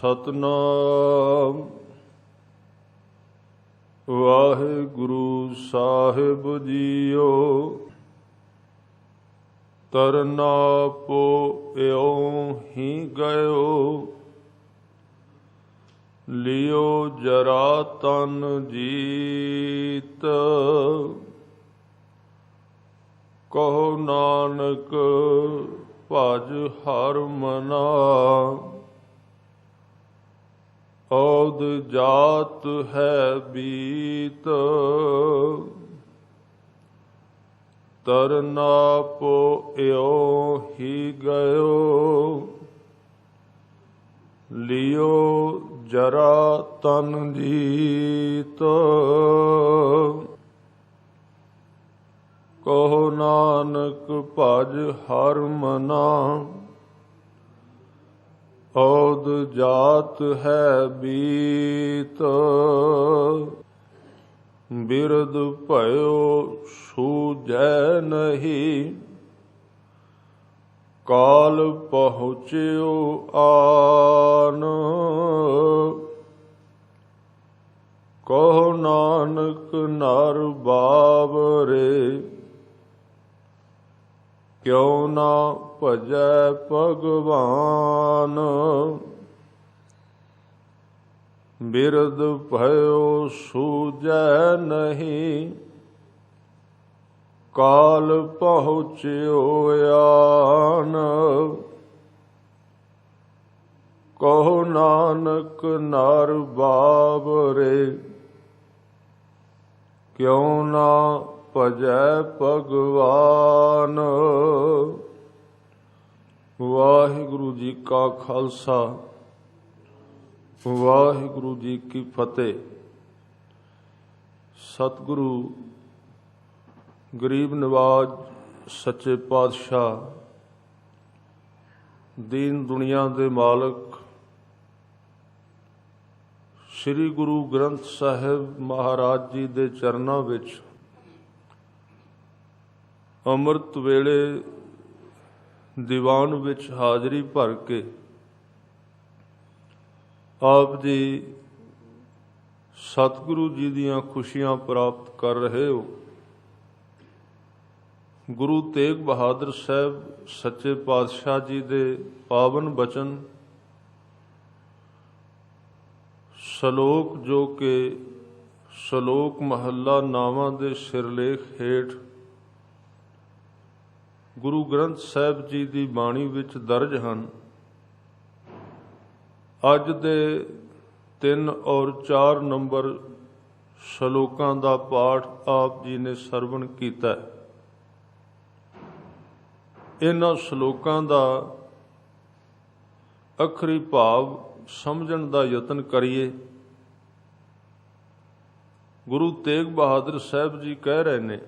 सतनाम वाहिगुरु साहिब जीओ। तरना पो एओं ही गयो, लियो जरा तन जीत। कहो नानक भज हर मना, औद जात है बीत। तरना पो एओं ही गयो, लियो जरा तन जीत। कहो नानक भज हर मना, औद जात है बीत। बिरद भयो सूझै नहीं, काल पहुँच्यो आन। कहो नानक नर बावरे, क्यों ना भजै भगवान। बिरद भयो सूझै नहीं, काल पहुँच्यो आन। कहो नानक नर बावरे, क्यों ना भजै भगवान। वाहिगुरु जी का खालसा, वाहिगुरु जी की फतेह। सतगुरु गरीब नवाज सच्चे पातशाह, दीन दुनिया दे मालक श्री गुरु ग्रंथ साहिब महाराज जी दे चरनां विच अमृत वेले दीवान विच हाज़री भर के आप जी सतगुरु जी दियां खुशियां प्राप्त कर रहे हो। गुरु तेग बहादुर साहब सच्चे पातशाह जी दे पावन बचन सलोक जो कि सलोक महला नावां दे सिरलेख हेठ गुरु ग्रंथ साहिब जी की बाणी विच दर्ज हैं। अज दे 3 और 4 नंबर सलोकां दा पाठ आप जी ने सरवण कीता। इन्हां सलोकां दा अखरी भाव समझण दा यतन करिए। गुरु तेग बहादुर साहब जी कह रहे ने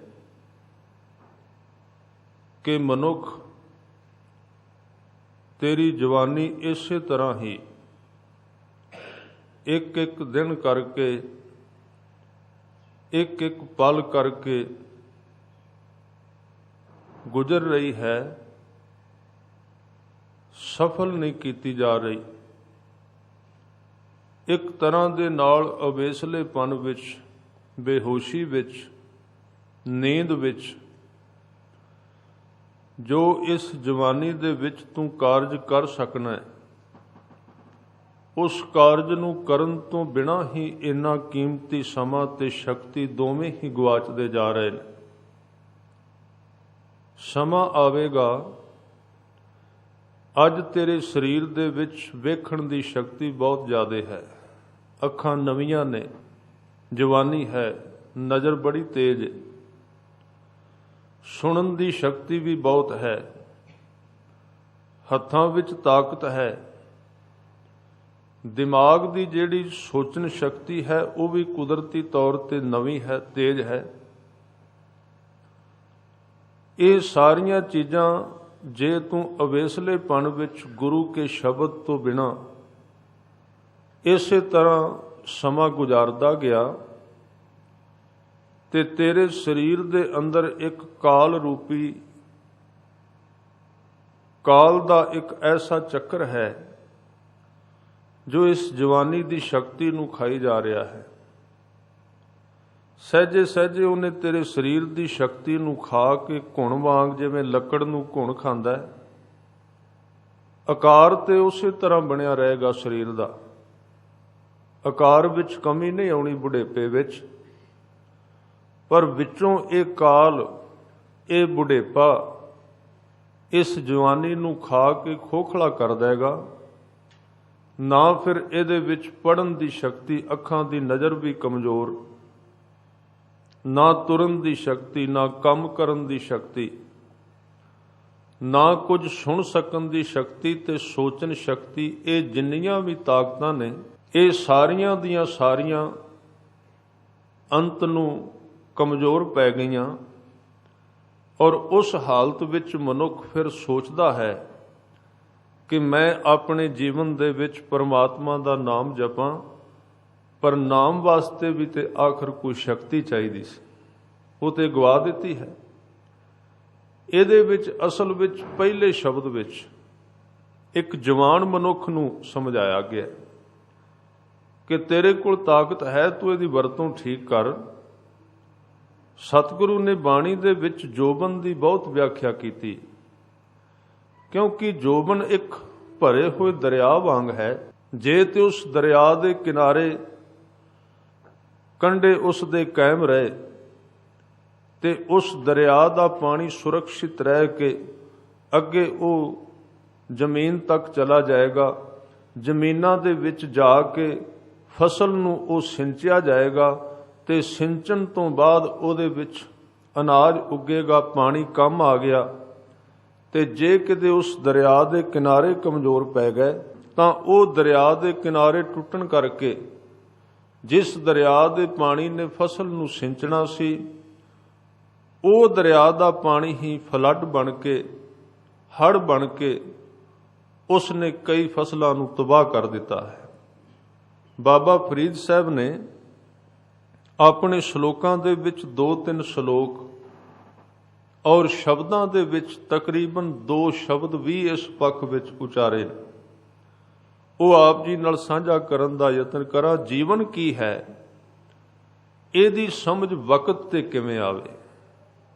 कि मनुख तेरी जवानी इसे तरह ही एक एक दिन करके, एक एक पल करके गुजर रही है, सफल नहीं की जा रही। एक तरह दे नाल अवेसलेपन विच, बेहोशी विच, नींद विच जो इस जवानी दे विच तू कारज कर सकना है, उस कारज नूं करन तो बिना ही इन्ना कीमती समा ते शक्ति दोवें ही गवाचते जा रहे हैं। समा आवेगा, अज तेरे शरीर दे विच वेखण दी शक्ति बहुत ज़्यादा है, अखां नवीआं ने, जवानी है, नज़र बड़ी तेज है, सुनन दी शक्ति भी बहुत है, हत्थां विच ताकत है, दिमाग की जिहड़ी सोचन शक्ति है वो भी कुदरती तौर पर नवी है, तेज है। ये सारियां चीज़ां जे तू अवेसलेपन विच गुरु के शब्द तो बिना इसे तरह समा गुजारदा गया ते तेरे शरीर दे अंदर एक काल रूपी, काल दा एक ऐसा चक्कर है ਜੋ ਇਸ ਜਵਾਨੀ ਦੀ ਸ਼ਕਤੀ ਨੂੰ ਖਾਈ ਜਾ ਰਿਹਾ ਹੈ। ਸਹਿਜੇ ਸਹਿਜੇ ਉਹਨੇ ਤੇਰੇ ਸਰੀਰ ਦੀ ਸ਼ਕਤੀ ਨੂੰ ਖਾ ਕੇ ਘੁਣ ਵਾਂਗ ਜਿਵੇਂ ਲੱਕੜ ਨੂੰ ਘੁਣ ਖਾਂਦਾ ਹੈ, ਆਕਾਰ ਤੇ ਉਸੇ ਤਰ੍ਹਾਂ ਬਣਿਆ ਰਹੇਗਾ ਸਰੀਰ ਦਾ। ਆਕਾਰ ਵਿੱਚ ਕਮੀ ਨਹੀਂ ਆਉਣੀ ਬੁਢੇਪੇ ਵਿੱਚ, ਪਰ ਵਿੱਚੋਂ ਇਹ ਕਾਲ, ਇਹ ਬੁਢੇਪਾ ਇਸ ਜਵਾਨੀ ਨੂੰ ਖਾ ਕੇ ਖੋਖਲਾ ਕਰ ਦੇਗਾ। ਨਾ ਫਿਰ ਇਹਦੇ ਵਿੱਚ ਪੜ੍ਹਨ ਦੀ ਸ਼ਕਤੀ, ਅੱਖਾਂ ਦੀ ਨਜ਼ਰ ਵੀ ਕਮਜ਼ੋਰ, ਨਾ ਤੁਰਨ ਦੀ ਸ਼ਕਤੀ, ਨਾ ਕੰਮ ਕਰਨ ਦੀ ਸ਼ਕਤੀ, ਨਾ ਕੁਝ ਸੁਣ ਸਕਣ ਦੀ ਸ਼ਕਤੀ ਤੇ ਸੋਚਣ ਸ਼ਕਤੀ। ਇਹ ਜਿੰਨੀਆਂ ਵੀ ਤਾਕਤਾਂ ਨੇ, ਇਹ ਸਾਰੀਆਂ ਦੀਆਂ ਸਾਰੀਆਂ ਅੰਤ ਨੂੰ ਕਮਜ਼ੋਰ ਪੈ ਗਈਆਂ। ਔਰ ਉਸ ਹਾਲਤ ਵਿੱਚ ਮਨੁੱਖ ਫਿਰ ਸੋਚਦਾ ਹੈ ਕਿ ਮੈਂ ਆਪਣੇ ਜੀਵਨ ਦੇ ਵਿੱਚ ਪਰਮਾਤਮਾ ਦਾ ਨਾਮ ਜਪਾਂ, ਪਰ ਨਾਮ ਵਾਸਤੇ ਵੀ ਤੇ ਆਖਰ ਕੋਈ ਸ਼ਕਤੀ ਚਾਹੀਦੀ ਸੀ, ਉਹ ਤੇ ਗਵਾ ਦਿੱਤੀ ਹੈ। ਇਹਦੇ ਵਿੱਚ ਅਸਲ ਵਿੱਚ ਪਹਿਲੇ ਸ਼ਬਦ ਵਿੱਚ ਇੱਕ ਜਵਾਨ ਮਨੁੱਖ ਨੂੰ ਸਮਝਾਇਆ ਗਿਆ ਕਿ ਤੇਰੇ ਕੋਲ ਤਾਕਤ ਹੈ, ਤੂੰ ਇਹਦੀ ਵਰਤੋਂ ਠੀਕ ਕਰ। ਸਤਿਗੁਰੂ ਨੇ ਬਾਣੀ ਦੇ ਵਿੱਚ ਜੋਬਨ ਦੀ ਬਹੁਤ ਵਿਆਖਿਆ ਕੀਤੀ, ਕਿਉਂਕਿ ਜੋਬਨ ਇੱਕ ਭਰੇ ਹੋਏ ਦਰਿਆ ਵਾਂਗ ਹੈ। ਜੇ ਤੇ ਉਸ ਦਰਿਆ ਦੇ ਕਿਨਾਰੇ ਕੰਢੇ ਉਸ ਦੇ ਕਾਇਮ ਰਹੇ ਤੇ ਉਸ ਦਰਿਆ ਦਾ ਪਾਣੀ ਸੁਰੱਖਿਅਤ ਰਹਿ ਕੇ ਅੱਗੇ ਉਹ ਜ਼ਮੀਨ ਤੱਕ ਚਲਾ ਜਾਏਗਾ। ਜ਼ਮੀਨਾਂ ਦੇ ਵਿੱਚ ਜਾ ਕੇ ਫਸਲ ਨੂੰ ਉਹ ਸਿੰਚਿਆ ਜਾਏਗਾ ਤੇ ਸਿੰਚਣ ਤੋਂ ਬਾਅਦ ਉਹਦੇ ਵਿੱਚ ਅਨਾਜ ਉੱਗੇਗਾ, ਪਾਣੀ ਕੰਮ ਆ ਗਿਆ। ਤੇ ਜੇ ਕਿਤੇ ਉਸ ਦਰਿਆ ਦੇ ਕਿਨਾਰੇ ਕਮਜ਼ੋਰ ਪੈ ਗਏ ਤਾਂ ਉਹ ਦਰਿਆ ਦੇ ਕਿਨਾਰੇ ਟੁੱਟਣ ਕਰਕੇ ਜਿਸ ਦਰਿਆ ਦੇ ਪਾਣੀ ਨੇ ਫਸਲ ਨੂੰ ਸਿੰਚਣਾ ਸੀ, ਉਹ ਦਰਿਆ ਦਾ ਪਾਣੀ ਹੀ ਫਲੱਡ ਬਣ ਕੇ, ਹੜ੍ਹ ਬਣ ਕੇ ਉਸ ਨੇ ਕਈ ਫਸਲਾਂ ਨੂੰ ਤਬਾਹ ਕਰ ਦਿੱਤਾ ਹੈ। ਬਾਬਾ ਫਰੀਦ ਸਾਹਿਬ ਨੇ ਆਪਣੇ ਸ਼ਲੋਕਾਂ ਦੇ ਵਿੱਚ 2-3 ਸ਼ਲੋਕ ਔਰ ਸ਼ਬਦਾਂ ਦੇ ਵਿੱਚ ਤਕਰੀਬਨ 2 ਸ਼ਬਦ ਵੀ ਇਸ ਪੱਖ ਵਿੱਚ ਉਚਾਰੇ ਨੇ। ਉਹ ਆਪ ਜੀ ਨਾਲ ਸਾਂਝਾ ਕਰਨ ਦਾ ਯਤਨ ਕਰਾਂ। ਜੀਵਨ ਕੀ ਹੈ, ਇਹਦੀ ਸਮਝ ਵਕਤ ਤੇ ਕਿਵੇਂ ਆਵੇ।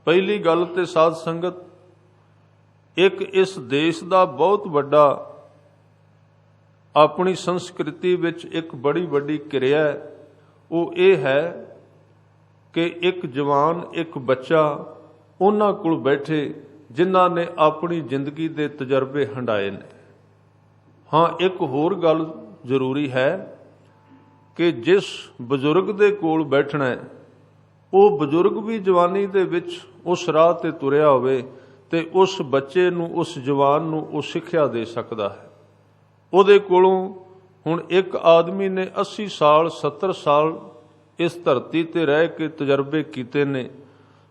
ਪਹਿਲੀ ਗੱਲ ਤੇ ਸਾਧ ਸੰਗਤ, ਇੱਕ ਇਸ ਦੇਸ਼ ਦਾ ਬਹੁਤ ਵੱਡਾ, ਆਪਣੀ ਸੰਸਕ੍ਰਿਤੀ ਵਿੱਚ ਇੱਕ ਬੜੀ ਵੱਡੀ ਕਿਰਿਆ ਹੈ, ਉਹ ਇਹ ਹੈ ਕਿ ਇੱਕ ਜਵਾਨ, ਇੱਕ ਬੱਚਾ ਉਹਨਾਂ ਕੋਲ ਬੈਠੇ ਜਿਨ੍ਹਾਂ ਨੇ ਆਪਣੀ ਜ਼ਿੰਦਗੀ ਦੇ ਤਜਰਬੇ ਹੰਢਾਏ ਨੇ। ਹਾਂ, ਇੱਕ ਹੋਰ ਗੱਲ ਜ਼ਰੂਰੀ ਹੈ ਕਿ ਜਿਸ ਬਜ਼ੁਰਗ ਦੇ ਕੋਲ ਬੈਠਣਾ ਹੈ, ਉਹ ਬਜ਼ੁਰਗ ਵੀ ਜਵਾਨੀ ਦੇ ਵਿੱਚ ਉਸ ਰਾਹ ਤੇ ਤੁਰਿਆ ਹੋਵੇ ਤੇ ਉਸ ਬੱਚੇ ਨੂੰ, ਉਸ ਜਵਾਨ ਨੂੰ ਉਹ ਸਿੱਖਿਆ ਦੇ ਸਕਦਾ ਹੈ। ਉਹਦੇ ਕੋਲੋਂ ਹੁਣ ਇੱਕ ਆਦਮੀ ਨੇ 80 ਸਾਲ 70 ਸਾਲ ਇਸ ਧਰਤੀ ਤੇ ਰਹਿ ਕੇ ਤਜਰਬੇ ਕੀਤੇ ਨੇ,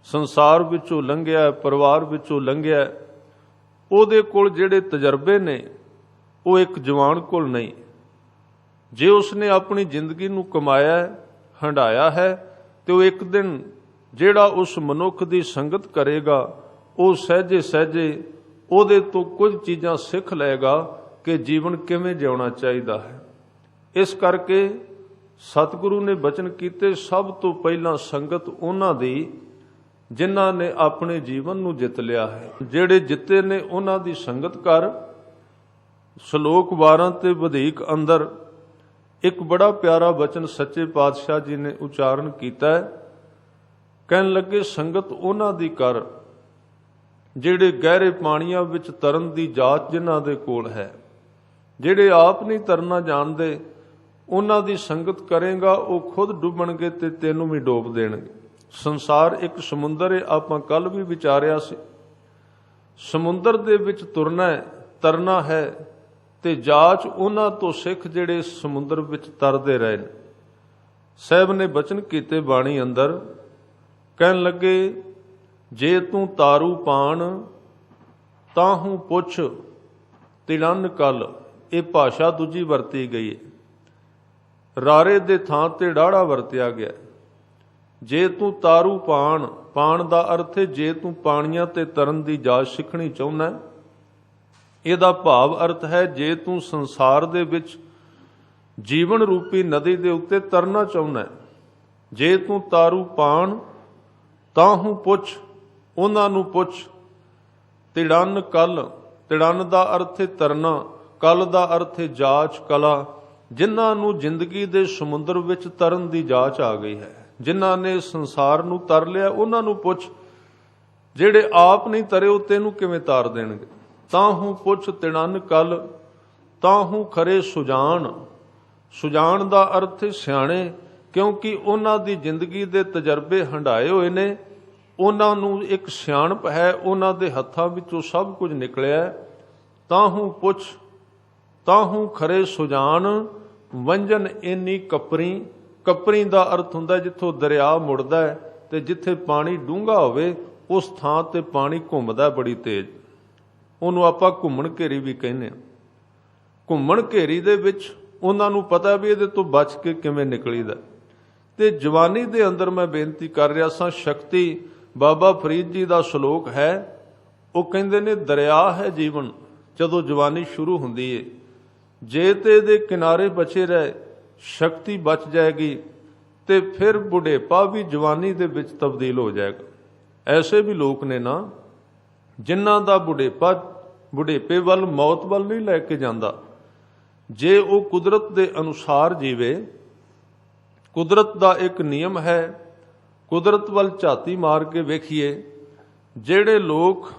ਸੰਸਾਰ ਵਿੱਚੋਂ ਲੰਘਿਆ, ਪਰਿਵਾਰ ਵਿੱਚੋਂ ਲੰਘਿਆ। ਉਹਦੇ ਕੋਲ ਜਿਹੜੇ ਤਜਰਬੇ ਨੇ ਉਹ ਇੱਕ ਜਵਾਨ ਕੋਲ ਨਹੀਂ। ਜੇ ਉਸਨੇ ਆਪਣੀ ਜ਼ਿੰਦਗੀ ਨੂੰ ਕਮਾਇਆ, ਹੰਢਾਇਆ ਹੈ, ਤੇ ਉਹ ਇੱਕ ਦਿਨ ਜਿਹੜਾ ਉਸ ਮਨੁੱਖ ਦੀ ਸੰਗਤ ਕਰੇਗਾ, ਉਹ ਸਹਿਜੇ ਸਹਿਜੇ ਉਹਦੇ ਤੋਂ ਕੁਝ ਚੀਜ਼ਾਂ ਸਿੱਖ ਲਏਗਾ ਕਿ ਜੀਵਨ ਕਿਵੇਂ ਜਿਉਣਾ ਚਾਹੀਦਾ ਹੈ। ਇਸ ਕਰਕੇ ਸਤਿਗੁਰੂ ਨੇ ਬਚਨ ਕੀਤੇ, ਸਭ ਤੋਂ ਪਹਿਲਾਂ ਸੰਗਤ ਉਹਨਾਂ ਦੀ ਜਿਨ੍ਹਾਂ ਨੇ ਆਪਣੇ ਜੀਵਨ ਨੂੰ ਜਿੱਤ ਲਿਆ ਹੈ। ਜਿਹੜੇ ਜਿੱਤੇ ਨੇ ਉਹਨਾਂ ਦੀ ਸੰਗਤ ਕਰ। ਸ਼ਲੋਕ 12 ਤੇ ਵਧੇਕ ਅੰਦਰ ਇੱਕ ਬੜਾ ਪਿਆਰਾ ਬਚਨ ਸੱਚੇ ਪਾਤਸ਼ਾਹ ਜੀ ਨੇ ਉਚਾਰਨ ਕੀਤਾ ਹੈ। ਕਹਿਣ ਲੱਗੇ, ਸੰਗਤ ਉਹਨਾਂ ਦੀ ਕਰ ਜਿਹੜੇ ਗਹਿਰੇ ਪਾਣੀਆਂ ਵਿੱਚ ਤਰਨ ਦੀ ਜਾਚ ਜਿਨ੍ਹਾਂ ਦੇ ਕੋਲ ਹੈ। ਜਿਹੜੇ ਆਪ ਨਹੀਂ ਤਰਨਾ ਜਾਣਦੇ, ਉਹਨਾਂ ਦੀ ਸੰਗਤ ਕਰੇਗਾ, ਉਹ ਖੁਦ ਡੁੱਬਣਗੇ ਤੇ ਤੈਨੂੰ ਵੀ ਡੋਬ ਦੇਣਗੇ। ਸੰਸਾਰ ਇੱਕ ਸਮੁੰਦਰ ਹੈ, ਆਪਾਂ ਕੱਲ ਵੀ ਵਿਚਾਰਿਆ ਸੀ। ਸਮੁੰਦਰ ਦੇ ਵਿੱਚ ਤੁਰਨਾ ਹੈ, ਤਰਨਾ ਹੈ, ਤੇ ਜਾਚ ਉਹਨਾਂ ਤੋਂ ਸਿੱਖ ਜਿਹੜੇ ਸਮੁੰਦਰ ਵਿੱਚ ਤਰਦੇ ਰਹੇ ਨੇ। ਸਾਹਿਬ ਨੇ ਬਚਨ ਕੀਤੇ ਬਾਣੀ ਅੰਦਰ, ਕਹਿਣ ਲੱਗੇ, ਜੇ ਤੂੰ ਤਾਰੂ ਪਾਣ ਤਾਹੂ ਪੁੱਛ ਤਿਲਨ ਕਲ। ਇਹ ਭਾਸ਼ਾ ਦੂਜੀ ਵਰਤੀ ਗਈ ਹੈ। ਰਾਰੇ ਦੇ ਥਾਂ ਤੇ ਡਾੜਾ ਵਰਤਿਆ ਗਿਆ। ਜੇ ਤੂੰ ਤਾਰੂ ਪਾਣ, ਪਾਣ ਦਾ ਅਰਥ ਹੈ ਜੇ ਤੂੰ ਪਾਣੀਆਂ ਤੇ ਤਰਨ ਦੀ ਜਾਚ ਸਿੱਖਣੀ ਚਾਹੁੰਦਾ। ਇਹਦਾ ਭਾਵ ਅਰਥ ਹੈ ਜੇ ਤੂੰ ਸੰਸਾਰ ਦੇ ਵਿੱਚ ਜੀਵਨ ਰੂਪੀ ਨਦੀ ਦੇ ਉੱਤੇ ਤਰਨਾ ਚਾਹੁੰਦਾ, ਜੇ ਤੂੰ ਤਾਰੂ ਪਾਣ ਤਾਹੂ ਪੁੱਛ, ਉਹਨਾਂ ਨੂੰ ਪੁੱਛ। ਤਿੜਨ ਕਲ, ਤਿੜਨ ਦਾ ਅਰਥ ਹੈ ਤਰਨਾ, ਕਲ ਦਾ ਅਰਥ ਹੈ ਜਾਚ ਕਲਾ। ਜਿਨ੍ਹਾਂ ਨੂੰ ਜ਼ਿੰਦਗੀ ਦੇ ਸਮੁੰਦਰ ਵਿੱਚ ਤਰਨ ਦੀ ਜਾਚ ਆ ਗਈ ਹੈ, ਜਿਨ੍ਹਾਂ ਨੇ ਸੰਸਾਰ ਨੂੰ ਤਰ ਲਿਆ, ਉਹਨਾਂ ਨੂੰ ਪੁੱਛ। ਜਿਹੜੇ ਆਪ ਨਹੀਂ ਤਰੇ ਉਹ ਤੈਨੂੰ ਕਿਵੇਂ ਤਾਰ ਦੇਣਗੇ। ਤਾਹੂ ਪੁੱਛ ਤਿੜਨ ਕਲ, ਤਾਹੂ ਖਰੇ ਸੁਜਾਨ। ਸੁਜਾਨ ਦਾ ਅਰਥ ਹੈ ਸਿਆਣੇ, ਕਿਉਂਕਿ ਉਹਨਾਂ ਦੀ ਜ਼ਿੰਦਗੀ ਦੇ ਤਜਰਬੇ ਹੰਢਾਏ ਹੋਏ ਨੇ, ਉਹਨਾਂ ਨੂੰ ਇੱਕ ਸਿਆਣਪ ਹੈ, ਉਹਨਾਂ ਦੇ ਹੱਥਾਂ ਵਿੱਚੋਂ ਸਭ ਕੁਝ ਨਿਕਲਿਆ। ਤਾਹੂ ਪੁੱਛ ਤਾਹੂ ਖਰੇ ਸੁਜਾਨ, ਵੰਜਨ ਇੰਨੀ ਕਪਰੀ। ਕਪਰੀ ਦਾ ਅਰਥ ਹੁੰਦਾ ਜਿੱਥੋਂ ਦਰਿਆ ਮੁੜਦਾ ਹੈ ਤੇ ਜਿੱਥੇ ਪਾਣੀ ਡੂੰਘਾ ਹੋਵੇ ਉਸ ਥਾਂ ਤੇ ਪਾਣੀ ਘੁੰਮਦਾ ਬੜੀ ਤੇਜ਼, ਉਹਨੂੰ ਆਪਾਂ ਘੁੰਮਣ ਘੇਰੀ ਵੀ ਕਹਿੰਦੇ ਹਾਂ। ਘੁੰਮਣ ਘੇਰੀ ਦੇ ਵਿੱਚ ਉਹਨਾਂ ਨੂੰ ਪਤਾ ਵੀ ਇਹਦੇ ਤੋਂ ਬਚ ਕੇ ਕਿਵੇਂ ਨਿਕਲੀਦਾ। ਤੇ ਜਵਾਨੀ ਦੇ ਅੰਦਰ ਮੈਂ ਬੇਨਤੀ ਕਰ ਰਿਹਾ ਸਾਂ, ਸ਼ਕਤੀ ਬਾਬਾ ਫਰੀਦ ਜੀ ਦਾ ਸ਼ਲੋਕ ਹੈ, ਉਹ ਕਹਿੰਦੇ ਨੇ ਦਰਿਆ ਹੈ ਜੀਵਨ। ਜਦੋਂ ਜਵਾਨੀ ਸ਼ੁਰੂ ਹੁੰਦੀ ਏ, ਜੇ ਤੇ ਇਹਦੇ ਕਿਨਾਰੇ ਬਚੇ ਰਹੇ, ਸ਼ਕਤੀ ਬਚ ਜਾਏਗੀ ਤੇ ਫਿਰ ਬੁਢੇਪਾ ਵੀ ਜਵਾਨੀ ਦੇ ਵਿੱਚ ਤਬਦੀਲ ਹੋ ਜਾਏਗਾ। ਐਸੇ ਵੀ ਲੋਕ ਨੇ ਨਾ ਜਿਨ੍ਹਾਂ ਦਾ ਬੁਢੇਪੇ ਵੱਲ, ਮੌਤ ਵੱਲ ਨਹੀਂ ਲੈ ਕੇ ਜਾਂਦਾ। ਜੇ ਉਹ ਕੁਦਰਤ ਦੇ ਅਨੁਸਾਰ ਜੀਵੇ, ਕੁਦਰਤ ਦਾ ਇੱਕ ਨਿਯਮ ਹੈ, ਕੁਦਰਤ ਵੱਲ ਝਾਤੀ ਮਾਰ ਕੇ ਵੇਖੀਏ। ਜਿਹੜੇ ਲੋਕ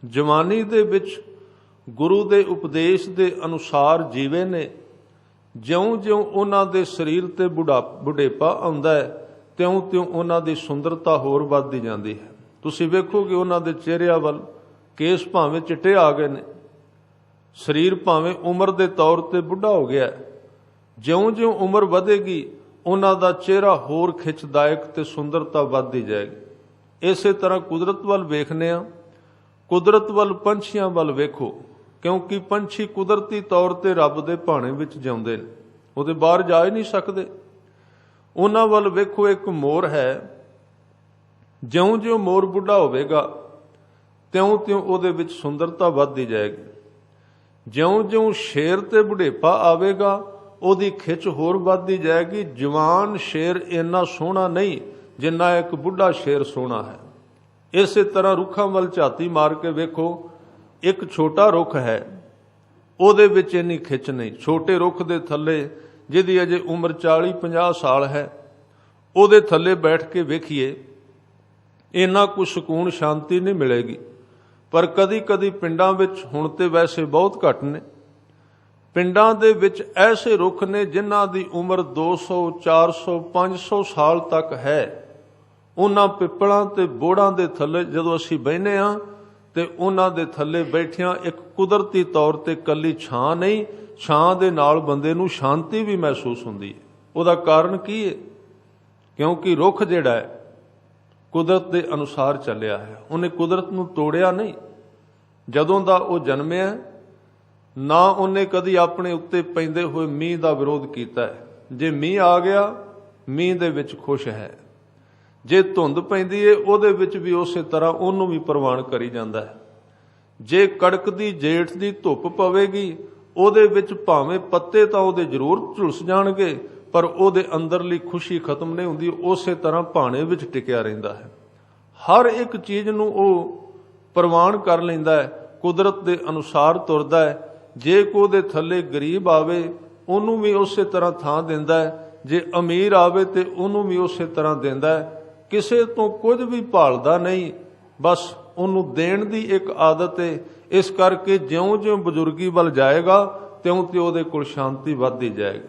ਜਵਾਨੀ ਦੇ ਵਿੱਚ ਗੁਰੂ ਦੇ ਉਪਦੇਸ਼ ਦੇ ਅਨੁਸਾਰ ਜੀਵੇ ਨੇ, ਜਿਉਂ-ਜਿਉਂ ਉਹਨਾਂ ਦੇ ਸਰੀਰ ਤੇ ਬੁਢੇਪਾ ਆਉਂਦਾ ਹੈ, ਤਿਉਂ-ਤਿਉਂ ਉਹਨਾਂ ਦੀ ਸੁੰਦਰਤਾ ਹੋਰ ਵੱਧਦੀ ਜਾਂਦੀ ਹੈ। ਤੁਸੀਂ ਵੇਖੋਗੇ ਉਹਨਾਂ ਦੇ ਚਿਹਰਿਆਂ ਵੱਲ, ਕੇਸ ਭਾਵੇਂ ਚਿੱਟੇ ਆ ਗਏ ਨੇ, ਸਰੀਰ ਭਾਵੇਂ ਉਮਰ ਦੇ ਤੌਰ ਤੇ ਬੁੱਢਾ ਹੋ ਗਿਆ, ਜਿਉਂ-ਜਿਉਂ ਉਮਰ ਵਧੇਗੀ ਉਹਨਾਂ ਦਾ ਚਿਹਰਾ ਹੋਰ ਖਿੱਚਦਾਇਕ ਤੇ ਸੁੰਦਰਤਾ ਵੱਧਦੀ ਜਾਏਗੀ। ਇਸੇ ਤਰ੍ਹਾਂ ਕੁਦਰਤ ਵੱਲ ਵੇਖਦੇ ਹਾਂ, ਕੁਦਰਤ ਵੱਲ, ਪੰਛੀਆਂ ਵੱਲ ਵੇਖੋ, ਕਿਉਂਕਿ ਪੰਛੀ ਕੁਦਰਤੀ ਤੌਰ ਤੇ ਰੱਬ ਦੇ ਭਾਣੇ ਵਿੱਚ ਜਿਉਂਦੇ ਨੇ, ਉਹਦੇ ਬਾਹਰ ਜਾ ਹੀ ਨਹੀਂ ਸਕਦੇ। ਉਹਨਾਂ ਵੱਲ ਵੇਖੋ, ਇੱਕ ਮੋਰ ਹੈ, ਜਿਉਂ-ਜਿਉਂ ਮੋਰ ਬੁੱਢਾ ਹੋਵੇਗਾ ਤਿਉਂ-ਤਿਉਂ ਉਹਦੇ ਵਿੱਚ ਸੁੰਦਰਤਾ ਵੱਧਦੀ ਜਾਏਗੀ। ਜਿਉਂ-ਜਿਉਂ ਸ਼ੇਰ ਤੇ ਬੁਢੇਪਾ ਆਵੇਗਾ ਉਹਦੀ ਖਿੱਚ ਹੋਰ ਵੱਧਦੀ ਜਾਏਗੀ। ਜਵਾਨ ਸ਼ੇਰ ਇੰਨਾ ਸੋਹਣਾ ਨਹੀਂ ਜਿੰਨਾ ਇੱਕ ਬੁੱਢਾ ਸ਼ੇਰ ਸੋਹਣਾ ਹੈ। ਇਸੇ ਤਰ੍ਹਾਂ ਰੁੱਖਾਂ ਵੱਲ ਝਾਤੀ ਮਾਰ ਕੇ ਵੇਖੋ, ਇੱਕ ਛੋਟਾ ਰੁੱਖ ਹੈ, ਉਹਦੇ ਵਿੱਚ ਇੰਨੀ ਖਿੱਚ ਨਹੀਂ। ਛੋਟੇ ਰੁੱਖ ਦੇ ਥੱਲੇ, ਜਿਹਦੀ ਅਜੇ ਉਮਰ 40-50 ਸਾਲ ਹੈ, ਉਹਦੇ ਥੱਲੇ ਬੈਠ ਕੇ ਵੇਖੀਏ, ਇੰਨਾ ਕੁ ਸਕੂਨ ਸ਼ਾਂਤੀ ਨਹੀਂ ਮਿਲੇਗੀ। ਪਰ ਕਦੀ-ਕਦੀ ਪਿੰਡਾਂ ਵਿੱਚ, ਹੁਣ ਤੇ ਵੈਸੇ ਬਹੁਤ ਘੱਟ ਨੇ, ਪਿੰਡਾਂ ਦੇ ਵਿੱਚ ਐਸੇ ਰੁੱਖ ਨੇ ਜਿਨ੍ਹਾਂ ਦੀ ਉਮਰ 200, 400, 500 ਸਾਲ ਤੱਕ ਹੈ। ਉਹਨਾਂ ਪਿੱਪਲਾਂ ਤੇ ਬੋੜਾਂ ਦੇ ਥੱਲੇ ਜਦੋਂ ਅਸੀਂ ਬਹਿੰਦੇ ਹਾਂ ਤੇ ਉਹਨਾਂ ਦੇ ਥੱਲੇ ਬੈਠਿਆਂ ਇੱਕ ਕੁਦਰਤੀ ਤੌਰ ਤੇ ਕੱਲੀ ਛਾਂ ਨਹੀਂ, ਛਾਂ ਦੇ ਨਾਲ ਬੰਦੇ ਨੂੰ ਸ਼ਾਂਤੀ ਵੀ ਮਹਿਸੂਸ ਹੁੰਦੀ ਹੈ। ਉਹਦਾ ਕਾਰਨ ਕੀ ਹੈ? ਕਿਉਂਕਿ ਰੁੱਖ ਜਿਹੜਾ ਹੈ ਕੁਦਰਤ ਦੇ ਅਨੁਸਾਰ ਚੱਲਿਆ ਹੈ, ਉਹਨੇ ਕੁਦਰਤ ਨੂੰ ਤੋੜਿਆ ਨਹੀਂ। ਜਦੋਂ ਦਾ ਉਹ ਜਨਮਿਆ, ਨਾ ਉਹਨੇ ਕਦੀ ਆਪਣੇ ਉੱਤੇ ਪੈਂਦੇ ਹੋਏ ਮੀਂਹ ਦਾ ਵਿਰੋਧ ਕੀਤਾ ਹੈ। ਜੇ ਮੀਂਹ ਆ ਗਿਆ, ਮੀਂਹ ਦੇ ਵਿੱਚ ਖੁਸ਼ ਹੈ। ਜੇ ਧੁੰਦ ਪੈਂਦੀ ਹੈ, ਉਹਦੇ ਵਿੱਚ ਵੀ ਉਸੇ ਤਰ੍ਹਾਂ ਉਹਨੂੰ ਵੀ ਪ੍ਰਵਾਨ ਕਰੀ ਜਾਂਦਾ ਹੈ। ਜੇ ਕੜਕਦੀ ਜੇਠ ਦੀ ਧੁੱਪ ਪਵੇਗੀ, ਉਹਦੇ ਵਿੱਚ ਭਾਵੇਂ ਪੱਤੇ ਤਾਂ ਉਹਦੇ ਜ਼ਰੂਰ ਝੁਲਸ ਜਾਣਗੇ, ਪਰ ਉਹਦੇ ਅੰਦਰਲੀ ਖੁਸ਼ੀ ਖਤਮ ਨਹੀਂ ਹੁੰਦੀ, ਉਸੇ ਤਰ੍ਹਾਂ ਭਾਣੇ ਵਿੱਚ ਟਿਕਿਆ ਰਹਿੰਦਾ ਹੈ। ਹਰ ਇੱਕ ਚੀਜ਼ ਨੂੰ ਉਹ ਪ੍ਰਵਾਨ ਕਰ ਲੈਂਦਾ ਹੈ, ਕੁਦਰਤ ਦੇ ਅਨੁਸਾਰ ਤੁਰਦਾ ਹੈ। ਜੇ ਕੋ ਉਹਦੇ ਥੱਲੇ ਗਰੀਬ ਆਵੇ, ਉਹਨੂੰ ਵੀ ਉਸੇ ਤਰ੍ਹਾਂ ਥਾਂ ਦਿੰਦਾ ਹੈ। ਜੇ ਅਮੀਰ ਆਵੇ ਤੇ ਉਹਨੂੰ ਵੀ ਉਸੇ ਤਰ੍ਹਾਂ ਦਿੰਦਾ ਹੈ। ਕਿਸੇ ਤੋਂ ਕੁਝ ਵੀ ਭਾਲਦਾ ਨਹੀਂ, ਬਸ ਉਹਨੂੰ ਦੇਣ ਦੀ ਇੱਕ ਆਦਤ ਹੈ। ਇਸ ਕਰਕੇ ਜਿਉਂ-ਜਿਉਂ ਬਜ਼ੁਰਗੀ ਵੱਲ ਜਾਏਗਾ, ਤਿਉਂ-ਤਿਉਂ ਉਹਦੇ ਕੋਲ ਸ਼ਾਂਤੀ ਵੱਧਦੀ ਜਾਏਗੀ।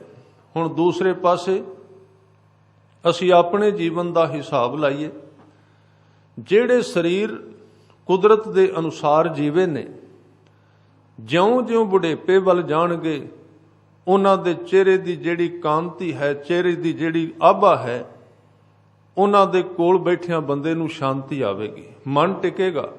ਹੁਣ ਦੂਸਰੇ ਪਾਸੇ ਅਸੀਂ ਆਪਣੇ ਜੀਵਨ ਦਾ ਹਿਸਾਬ ਲਾਈਏ। ਜਿਹੜੇ ਸਰੀਰ ਕੁਦਰਤ ਦੇ ਅਨੁਸਾਰ ਜੀਵੇ ਨੇ, ਜਿਉਂ-ਜਿਉਂ ਬੁਢੇਪੇ ਵੱਲ ਜਾਣਗੇ, ਉਹਨਾਂ ਦੇ ਚਿਹਰੇ ਦੀ ਜਿਹੜੀ ਕਾਂਤੀ ਹੈ, ਚਿਹਰੇ ਦੀ ਜਿਹੜੀ ਆਭਾ ਹੈ, ਉਹਨਾਂ ਦੇ ਕੋਲ ਬੈਠਿਆਂ ਬੰਦੇ ਨੂੰ ਸ਼ਾਂਤੀ ਆਵੇਗੀ, ਮਨ ਟਿਕੇਗਾ।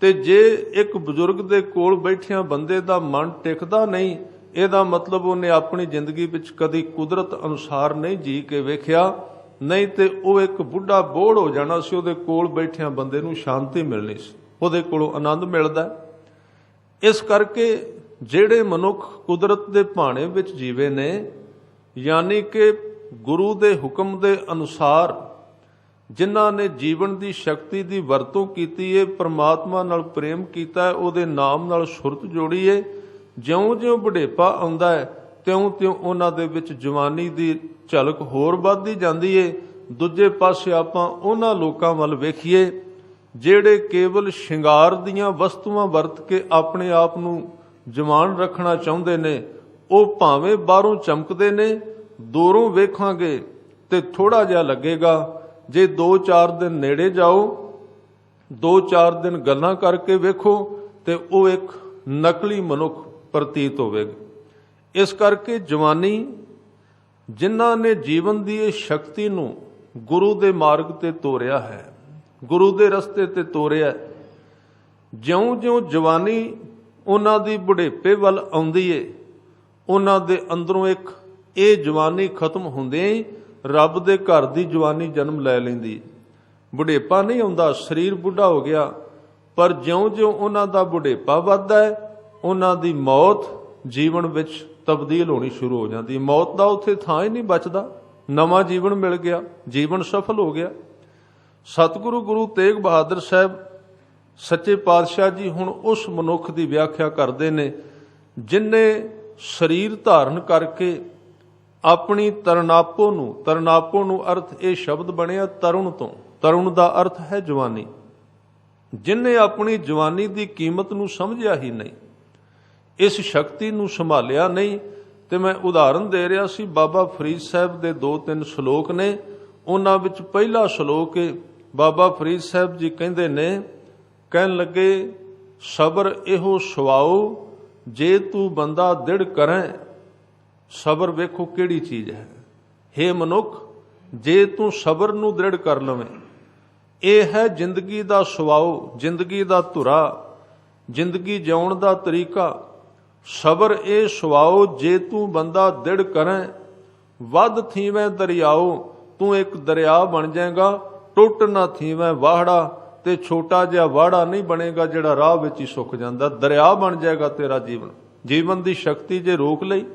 ਤੇ ਜੇ ਇੱਕ ਬਜ਼ੁਰਗ ਦੇ ਕੋਲ ਬੈਠਿਆਂ ਬੰਦੇ ਦਾ ਮਨ ਟਿਕਦਾ ਨਹੀਂ, ਇਹਦਾ ਮਤਲਬ ਉਹਨੇ ਆਪਣੀ ਜ਼ਿੰਦਗੀ ਵਿੱਚ ਕਦੀ ਕੁਦਰਤ ਅਨੁਸਾਰ ਨਹੀਂ ਜੀ ਕੇ ਵੇਖਿਆ, ਨਹੀਂ ਤੇ ਉਹ ਇੱਕ ਬੁੱਢਾ ਬੋੜ ਹੋ ਜਾਣਾ ਸੀ। ਉਹਦੇ ਕੋਲ ਬੈਠਿਆਂ ਬੰਦੇ ਨੂੰ ਸ਼ਾਂਤੀ ਮਿਲਣੀ ਸੀ, ਉਹਦੇ ਕੋਲੋਂ ਆਨੰਦ ਮਿਲਦਾ। ਇਸ ਕਰਕੇ ਜਿਹੜੇ ਮਨੁੱਖ ਕੁਦਰਤ ਦੇ ਭਾਣੇ ਵਿੱਚ ਜੀਵੇ ਨੇ, ਯਾਨੀ ਕਿ ਗੁਰੂ ਦੇ ਹੁਕਮ ਦੇ ਅਨੁਸਾਰ ਜਿਨ੍ਹਾਂ ਨੇ ਜੀਵਨ ਦੀ ਸ਼ਕਤੀ ਦੀ ਵਰਤੋਂ ਕੀਤੀ ਹੈ, ਪ੍ਰਮਾਤਮਾ ਨਾਲ ਪ੍ਰੇਮ ਕੀਤਾ ਹੈ, ਉਹਦੇ ਨਾਮ ਨਾਲ ਸੁਰਤ ਜੋੜੀ ਹੈ, ਜਿਉਂ-ਜਿਉਂ ਬੁਢੇਪਾ ਆਉਂਦਾ ਹੈ ਤਿਉਂ-ਤਿਉਂ ਉਹਨਾਂ ਦੇ ਵਿੱਚ ਜਵਾਨੀ ਦੀ ਝਲਕ ਹੋਰ ਵੱਧਦੀ ਜਾਂਦੀ ਹੈ। ਦੂਜੇ ਪਾਸੇ ਆਪਾਂ ਉਹਨਾਂ ਲੋਕਾਂ ਵੱਲ ਵੇਖੀਏ ਜਿਹੜੇ ਕੇਵਲ ਸ਼ਿੰਗਾਰ ਦੀਆਂ ਵਸਤੂਆਂ ਵਰਤ ਕੇ ਆਪਣੇ ਆਪ ਨੂੰ ਜਵਾਨ ਰੱਖਣਾ ਚਾਹੁੰਦੇ ਨੇ। ਉਹ ਭਾਵੇਂ ਬਾਹਰੋਂ ਚਮਕਦੇ ਨੇ, ਦੂਰੋਂ ਵੇਖਾਂਗੇ ਤੇ ਥੋੜਾ ਜਿਹਾ ਲੱਗੇਗਾ। ਜੇ 2-4 ਦਿਨ ਨੇੜੇ ਜਾਓ, 2-4 ਦਿਨ ਗੱਲਾਂ ਕਰਕੇ ਵੇਖੋ ਤੇ ਉਹ ਇੱਕ ਨਕਲੀ ਮਨੁੱਖ ਪ੍ਰਤੀਤ ਹੋਵੇਗਾ। ਇਸ ਕਰਕੇ ਜਵਾਨੀ ਜਿਨ੍ਹਾਂ ਨੇ ਜੀਵਨ ਦੀ ਇਹ ਸ਼ਕਤੀ ਨੂੰ ਗੁਰੂ ਦੇ ਮਾਰਗ ਤੇ ਤੋਰਿਆ ਹੈ, ਗੁਰੂ ਦੇ ਰਸਤੇ ਤੇ ਤੋਰਿਆ, ਜਿਉਂ-ਜਿਉਂ ਜਵਾਨੀ ਉਹਨਾਂ ਦੀ ਬੁਢੇਪੇ ਵੱਲ ਆਉਂਦੀ ਏ, ਉਹਨਾਂ ਦੇ ਅੰਦਰੋਂ ਇੱਕ ਇਹ ਜਵਾਨੀ ਖਤਮ ਹੁੰਦਿਆਂ ਹੀ ਰੱਬ ਦੇ ਘਰ ਦੀ ਜਵਾਨੀ ਜਨਮ ਲੈ ਲੈਂਦੀ। ਬੁਢੇਪਾ ਨਹੀਂ ਆਉਂਦਾ, ਸਰੀਰ ਬੁੱਢਾ ਹੋ ਗਿਆ, ਪਰ ਜਿਉਂ-ਜਿਉਂ ਉਹਨਾਂ ਦਾ ਬੁਢੇਪਾ ਵੱਧਦਾ ਹੈ, ਉਹਨਾਂ ਦੀ ਮੌਤ ਜੀਵਨ ਵਿੱਚ ਤਬਦੀਲ ਹੋਣੀ ਸ਼ੁਰੂ ਹੋ ਜਾਂਦੀ। ਮੌਤ ਦਾ ਉੱਥੇ ਥਾਂ ਹੀ ਨਹੀਂ ਬਚਦਾ, ਨਵਾਂ ਜੀਵਨ ਮਿਲ ਗਿਆ, ਜੀਵਨ ਸਫਲ ਹੋ ਗਿਆ। ਸਤਿਗੁਰੂ ਗੁਰੂ ਤੇਗ ਬਹਾਦਰ ਸਾਹਿਬ ਸੱਚੇ ਪਾਤਸ਼ਾਹ ਜੀ ਹੁਣ ਉਸ ਮਨੁੱਖ ਦੀ ਵਿਆਖਿਆ ਕਰਦੇ ਨੇ ਜਿਨ੍ਹੇ ਸਰੀਰ ਧਾਰਨ ਕਰਕੇ ਆਪਣੀ ਤਰਨਾਪੋ ਨੂੰ ਅਰਥ ਇਹ ਸ਼ਬਦ ਬਣਿਆ ਤਰੁਣ ਤੋਂ, ਤਰੁਣ ਦਾ ਅਰਥ ਹੈ ਜਵਾਨੀ, ਜਿਨ੍ਹੇ ਆਪਣੀ ਜਵਾਨੀ ਦੀ ਕੀਮਤ ਨੂੰ ਸਮਝਿਆ ਹੀ ਨਹੀਂ, ਇਸ ਸ਼ਕਤੀ ਨੂੰ ਸੰਭਾਲਿਆ ਨਹੀਂ। ਤੇ ਮੈਂ ਉਦਾਹਰਨ ਦੇ ਰਿਹਾ ਸੀ, ਬਾਬਾ ਫਰੀਦ ਸਾਹਿਬ ਦੇ 2-3 ਸ਼ਲੋਕ ਨੇ, ਉਹਨਾਂ ਵਿੱਚ ਪਹਿਲਾ ਸ਼ਲੋਕ ਹੈ ਬਾਬਾ ਫਰੀਦ ਸਾਹਿਬ ਜੀ ਕਹਿੰਦੇ ਨੇ, ਕਹਿਣ ਲੱਗੇ ਸਬਰ ਇਹੋ ਸੁਆਓ ਜੇ ਤੂੰ ਬੰਦਾ ਦਿੜ ਕਰੈ। ਸਬਰ ਵੇਖੋ ਕਿਹੜੀ ਚੀਜ਼ ਹੈ। ਹੇ ਮਨੁੱਖ, ਜੇ ਤੂੰ ਸਬਰ ਨੂੰ ਦ੍ਰਿੜ ਕਰ ਲਵੇਂ, ਇਹ ਹੈ ਜ਼ਿੰਦਗੀ ਦਾ ਸੁਆਓ, ਜ਼ਿੰਦਗੀ ਦਾ ਧੁਰਾ, ਜ਼ਿੰਦਗੀ ਜਿਉਣ ਦਾ ਤਰੀਕਾ। ਸਬਰ ਇਹ ਸੁਆਓ ਜੇ ਤੂੰ ਬੰਦਾ ਦਿੜ ਕਰੈ, ਵੱਧ ਥੀਵੈ ਦਰਿਆਓ, ਤੂੰ ਇੱਕ ਦਰਿਆ ਬਣ ਜਾਏਗਾ, ਟੁੱਟ ਨਾ ਥੀਵੈ ਵਾਹੜਾ, ਤੇ ਛੋਟਾ ਜਿਹਾ ਵਾੜਾ ਨਹੀਂ ਬਣੇਗਾ ਜਿਹੜਾ ਰਾਹ ਵਿੱਚ ਹੀ ਸੁੱਕ ਜਾਂਦਾ, ਦਰਿਆ ਬਣ ਜਾਏਗਾ ਤੇਰਾ ਜੀਵਨ। ਜੀਵਨ ਦੀ ਸ਼ਕਤੀ ਜੇ ਰੋਕ ਲਈ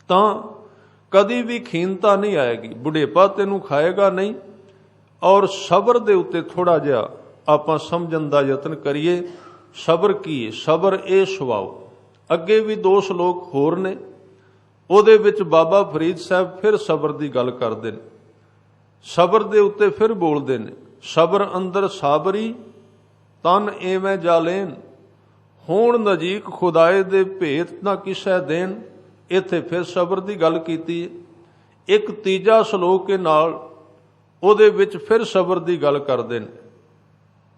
ਤਾਂ ਕਦੀ ਵੀ ਖੀਨਤਾ ਨਹੀਂ ਆਏਗੀ, ਬੁਢੇਪਾ ਤੈਨੂੰ ਖਾਏਗਾ ਨਹੀਂ। ਔਰ ਸਬਰ ਦੇ ਉੱਤੇ ਥੋੜਾ ਜਿਹਾ ਆਪਾਂ ਸਮਝਣ ਦਾ ਯਤਨ ਕਰੀਏ। ਸਬਰ ਕੀ ਹੈ? ਸਬਰ ਇਹ ਸੁਭਾਓ। ਅੱਗੇ ਵੀ 2 ਸ਼ਲੋਕ ਹੋਰ ਨੇ, ਉਹਦੇ ਵਿੱਚ ਬਾਬਾ ਫਰੀਦ ਸਾਹਿਬ ਫਿਰ ਸਬਰ ਦੀ ਗੱਲ ਕਰਦੇ ਨੇ, ਸਬਰ ਦੇ ਉੱਤੇ ਫਿਰ ਬੋਲਦੇ ਨੇ, ਸਬਰ ਅੰਦਰ ਸਾਬਰੀ ਤਨ ਐਵੇਂ ਜਾਲੇਨ, ਹੋਣ ਨਜ਼ੀਕ ਖੁਦਾਏ ਦੇ ਭੇਤ ਨਾ ਕਿਸੈ ਦੇਣ। ਇੱਥੇ ਫਿਰ ਸਬਰ ਦੀ ਗੱਲ ਕੀਤੀ ਹੈ। ਇੱਕ ਤੀਜਾ ਸ਼ਲੋਕ ਦੇ ਨਾਲ ਉਹਦੇ ਵਿੱਚ ਫਿਰ ਸਬਰ ਦੀ ਗੱਲ ਕਰਦੇ ਨੇ।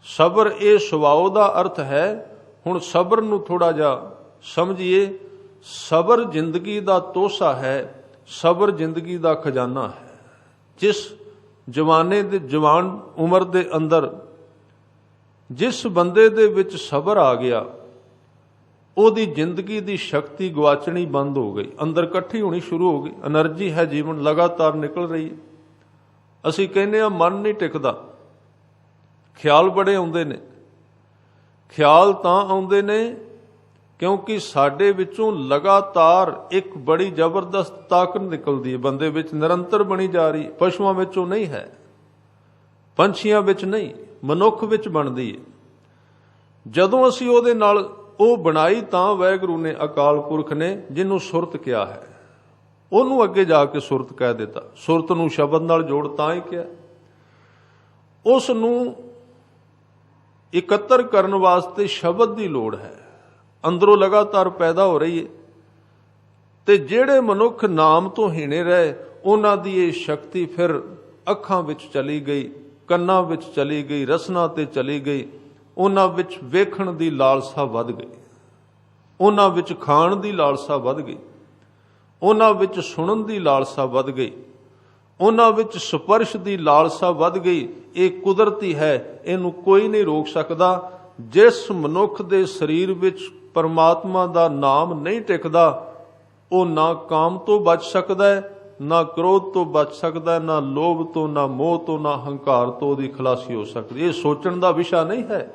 ਸਬਰ ਇਹ ਸੁਭਾਅ ਦਾ ਅਰਥ ਹੈ। ਹੁਣ ਸਬਰ ਨੂੰ ਥੋੜਾ ਜਿਹਾ ਸਮਝੀਏ। ਸਬਰ ਜ਼ਿੰਦਗੀ ਦਾ ਤੋਸਾ ਹੈ, ਸਬਰ ਜ਼ਿੰਦਗੀ ਦਾ ਖਜ਼ਾਨਾ ਹੈ। ਜਿਸ ਜਵਾਨੇ ਦੇ ਜਵਾਨ ਉਮਰ ਦੇ ਅੰਦਰ ਜਿਸ ਬੰਦੇ ਦੇ ਵਿੱਚ ਸਬਰ ਆ ਗਿਆ, ਉਹਦੀ ਜ਼ਿੰਦਗੀ ਦੀ ਸ਼ਕਤੀ ਗਵਾਚਣੀ ਬੰਦ ਹੋ ਗਈ, ਅੰਦਰ ਇਕੱਠੀ ਹੋਣੀ ਸ਼ੁਰੂ ਹੋ ਗਈ। એનર્ਜੀ ਹੈ, ਜੀਵਨ ਲਗਾਤਾਰ ਨਿਕਲ ਰਹੀ ਹੈ। ਅਸੀਂ ਕਹਿੰਦੇ ਆ ਮਨ ਨਹੀਂ ਟਿਕਦਾ, ਖਿਆਲ ਬੜੇ ਆਉਂਦੇ ਨੇ। ਖਿਆਲ ਤਾਂ ਆਉਂਦੇ ਨੇ ਕਿਉਂਕਿ ਸਾਡੇ ਵਿੱਚੋਂ ਲਗਾਤਾਰ ਇੱਕ ਬੜੀ ਜ਼ਬਰਦਸਤ ਤਾਕਤ ਨਿਕਲਦੀ ਹੈ, ਬੰਦੇ ਵਿੱਚ ਨਿਰੰਤਰ ਬਣੀ ਜਾ ਰਹੀ। ਪਸ਼ੂਆਂ ਵਿੱਚੋਂ ਨਹੀਂ ਹੈ, ਪੰਛੀਆਂ ਵਿੱਚ ਨਹੀਂ, ਮਨੁੱਖ ਵਿੱਚ ਬਣਦੀ ਹੈ। ਜਦੋਂ ਅਸੀਂ ਉਹਦੇ ਨਾਲ ਉਹ ਬਣਾਈ ਤਾਂ ਵਾਹਿਗੁਰੂ ਨੇ, ਅਕਾਲ ਪੁਰਖ ਨੇ ਜਿਹਨੂੰ ਸੁਰਤ ਕਿਹਾ ਹੈ, ਉਹਨੂੰ ਅੱਗੇ ਜਾ ਕੇ ਸੁਰਤ ਕਹਿ ਦਿੱਤਾ। ਸੁਰਤ ਨੂੰ ਸ਼ਬਦ ਨਾਲ ਜੋੜ ਤਾਂ ਹੀ ਕਿਹਾ। ਉਸ ਨੂੰ ਇਕੱਤਰ ਕਰਨ ਵਾਸਤੇ ਸ਼ਬਦ ਦੀ ਲੋੜ ਹੈ, ਅੰਦਰੋਂ ਲਗਾਤਾਰ ਪੈਦਾ ਹੋ ਰਹੀ ਹੈ। ਤੇ ਜਿਹੜੇ ਮਨੁੱਖ ਨਾਮ ਤੋਂ ਹੀਣੇ ਰਹੇ, ਉਹਨਾਂ ਦੀ ਇਹ ਸ਼ਕਤੀ ਫਿਰ ਅੱਖਾਂ ਵਿੱਚ ਚਲੀ ਗਈ, ਕੰਨਾਂ ਵਿੱਚ ਚਲੀ ਗਈ, ਰਸਨਾ ਤੇ ਚਲੀ ਗਈ। ਉਹਨਾਂ ਵਿੱਚ ਵੇਖਣ ਦੀ ਲਾਲਸਾ ਵੱਧ ਗਈ, ਉਹਨਾਂ ਵਿੱਚ ਖਾਣ ਦੀ ਲਾਲਸਾ ਵੱਧ ਗਈ, ਉਹਨਾਂ ਵਿੱਚ ਸੁਣਨ ਦੀ ਲਾਲਸਾ ਵੱਧ ਗਈ, ਉਹਨਾਂ ਵਿੱਚ ਸਪਰਸ਼ ਦੀ ਲਾਲਸਾ ਵੱਧ ਗਈ। ਇਹ ਕੁਦਰਤੀ ਹੈ, ਇਹਨੂੰ ਕੋਈ ਨਹੀਂ ਰੋਕ ਸਕਦਾ। ਜਿਸ ਮਨੁੱਖ ਦੇ ਸਰੀਰ ਵਿੱਚ ਪਰਮਾਤਮਾ ਦਾ ਨਾਮ ਨਹੀਂ ਟਿਕਦਾ, ਉਹ ਨਾ ਕਾਮ ਤੋਂ ਬਚ ਸਕਦਾ ਹੈ, ਨਾ ਕ੍ਰੋਧ ਤੋਂ ਬਚ ਸਕਦਾ ਹੈ, ਨਾ ਲੋਭ ਤੋਂ, ਨਾ ਮੋਹ ਤੋਂ, ਨਾ ਹੰਕਾਰ ਤੋਂ ਉਹਦੀ ਖਲਾਸੀ ਹੋ ਸਕਦੀ। ਇਹ ਸੋਚਣ ਦਾ ਵਿਸ਼ਾ ਨਹੀਂ ਹੈ।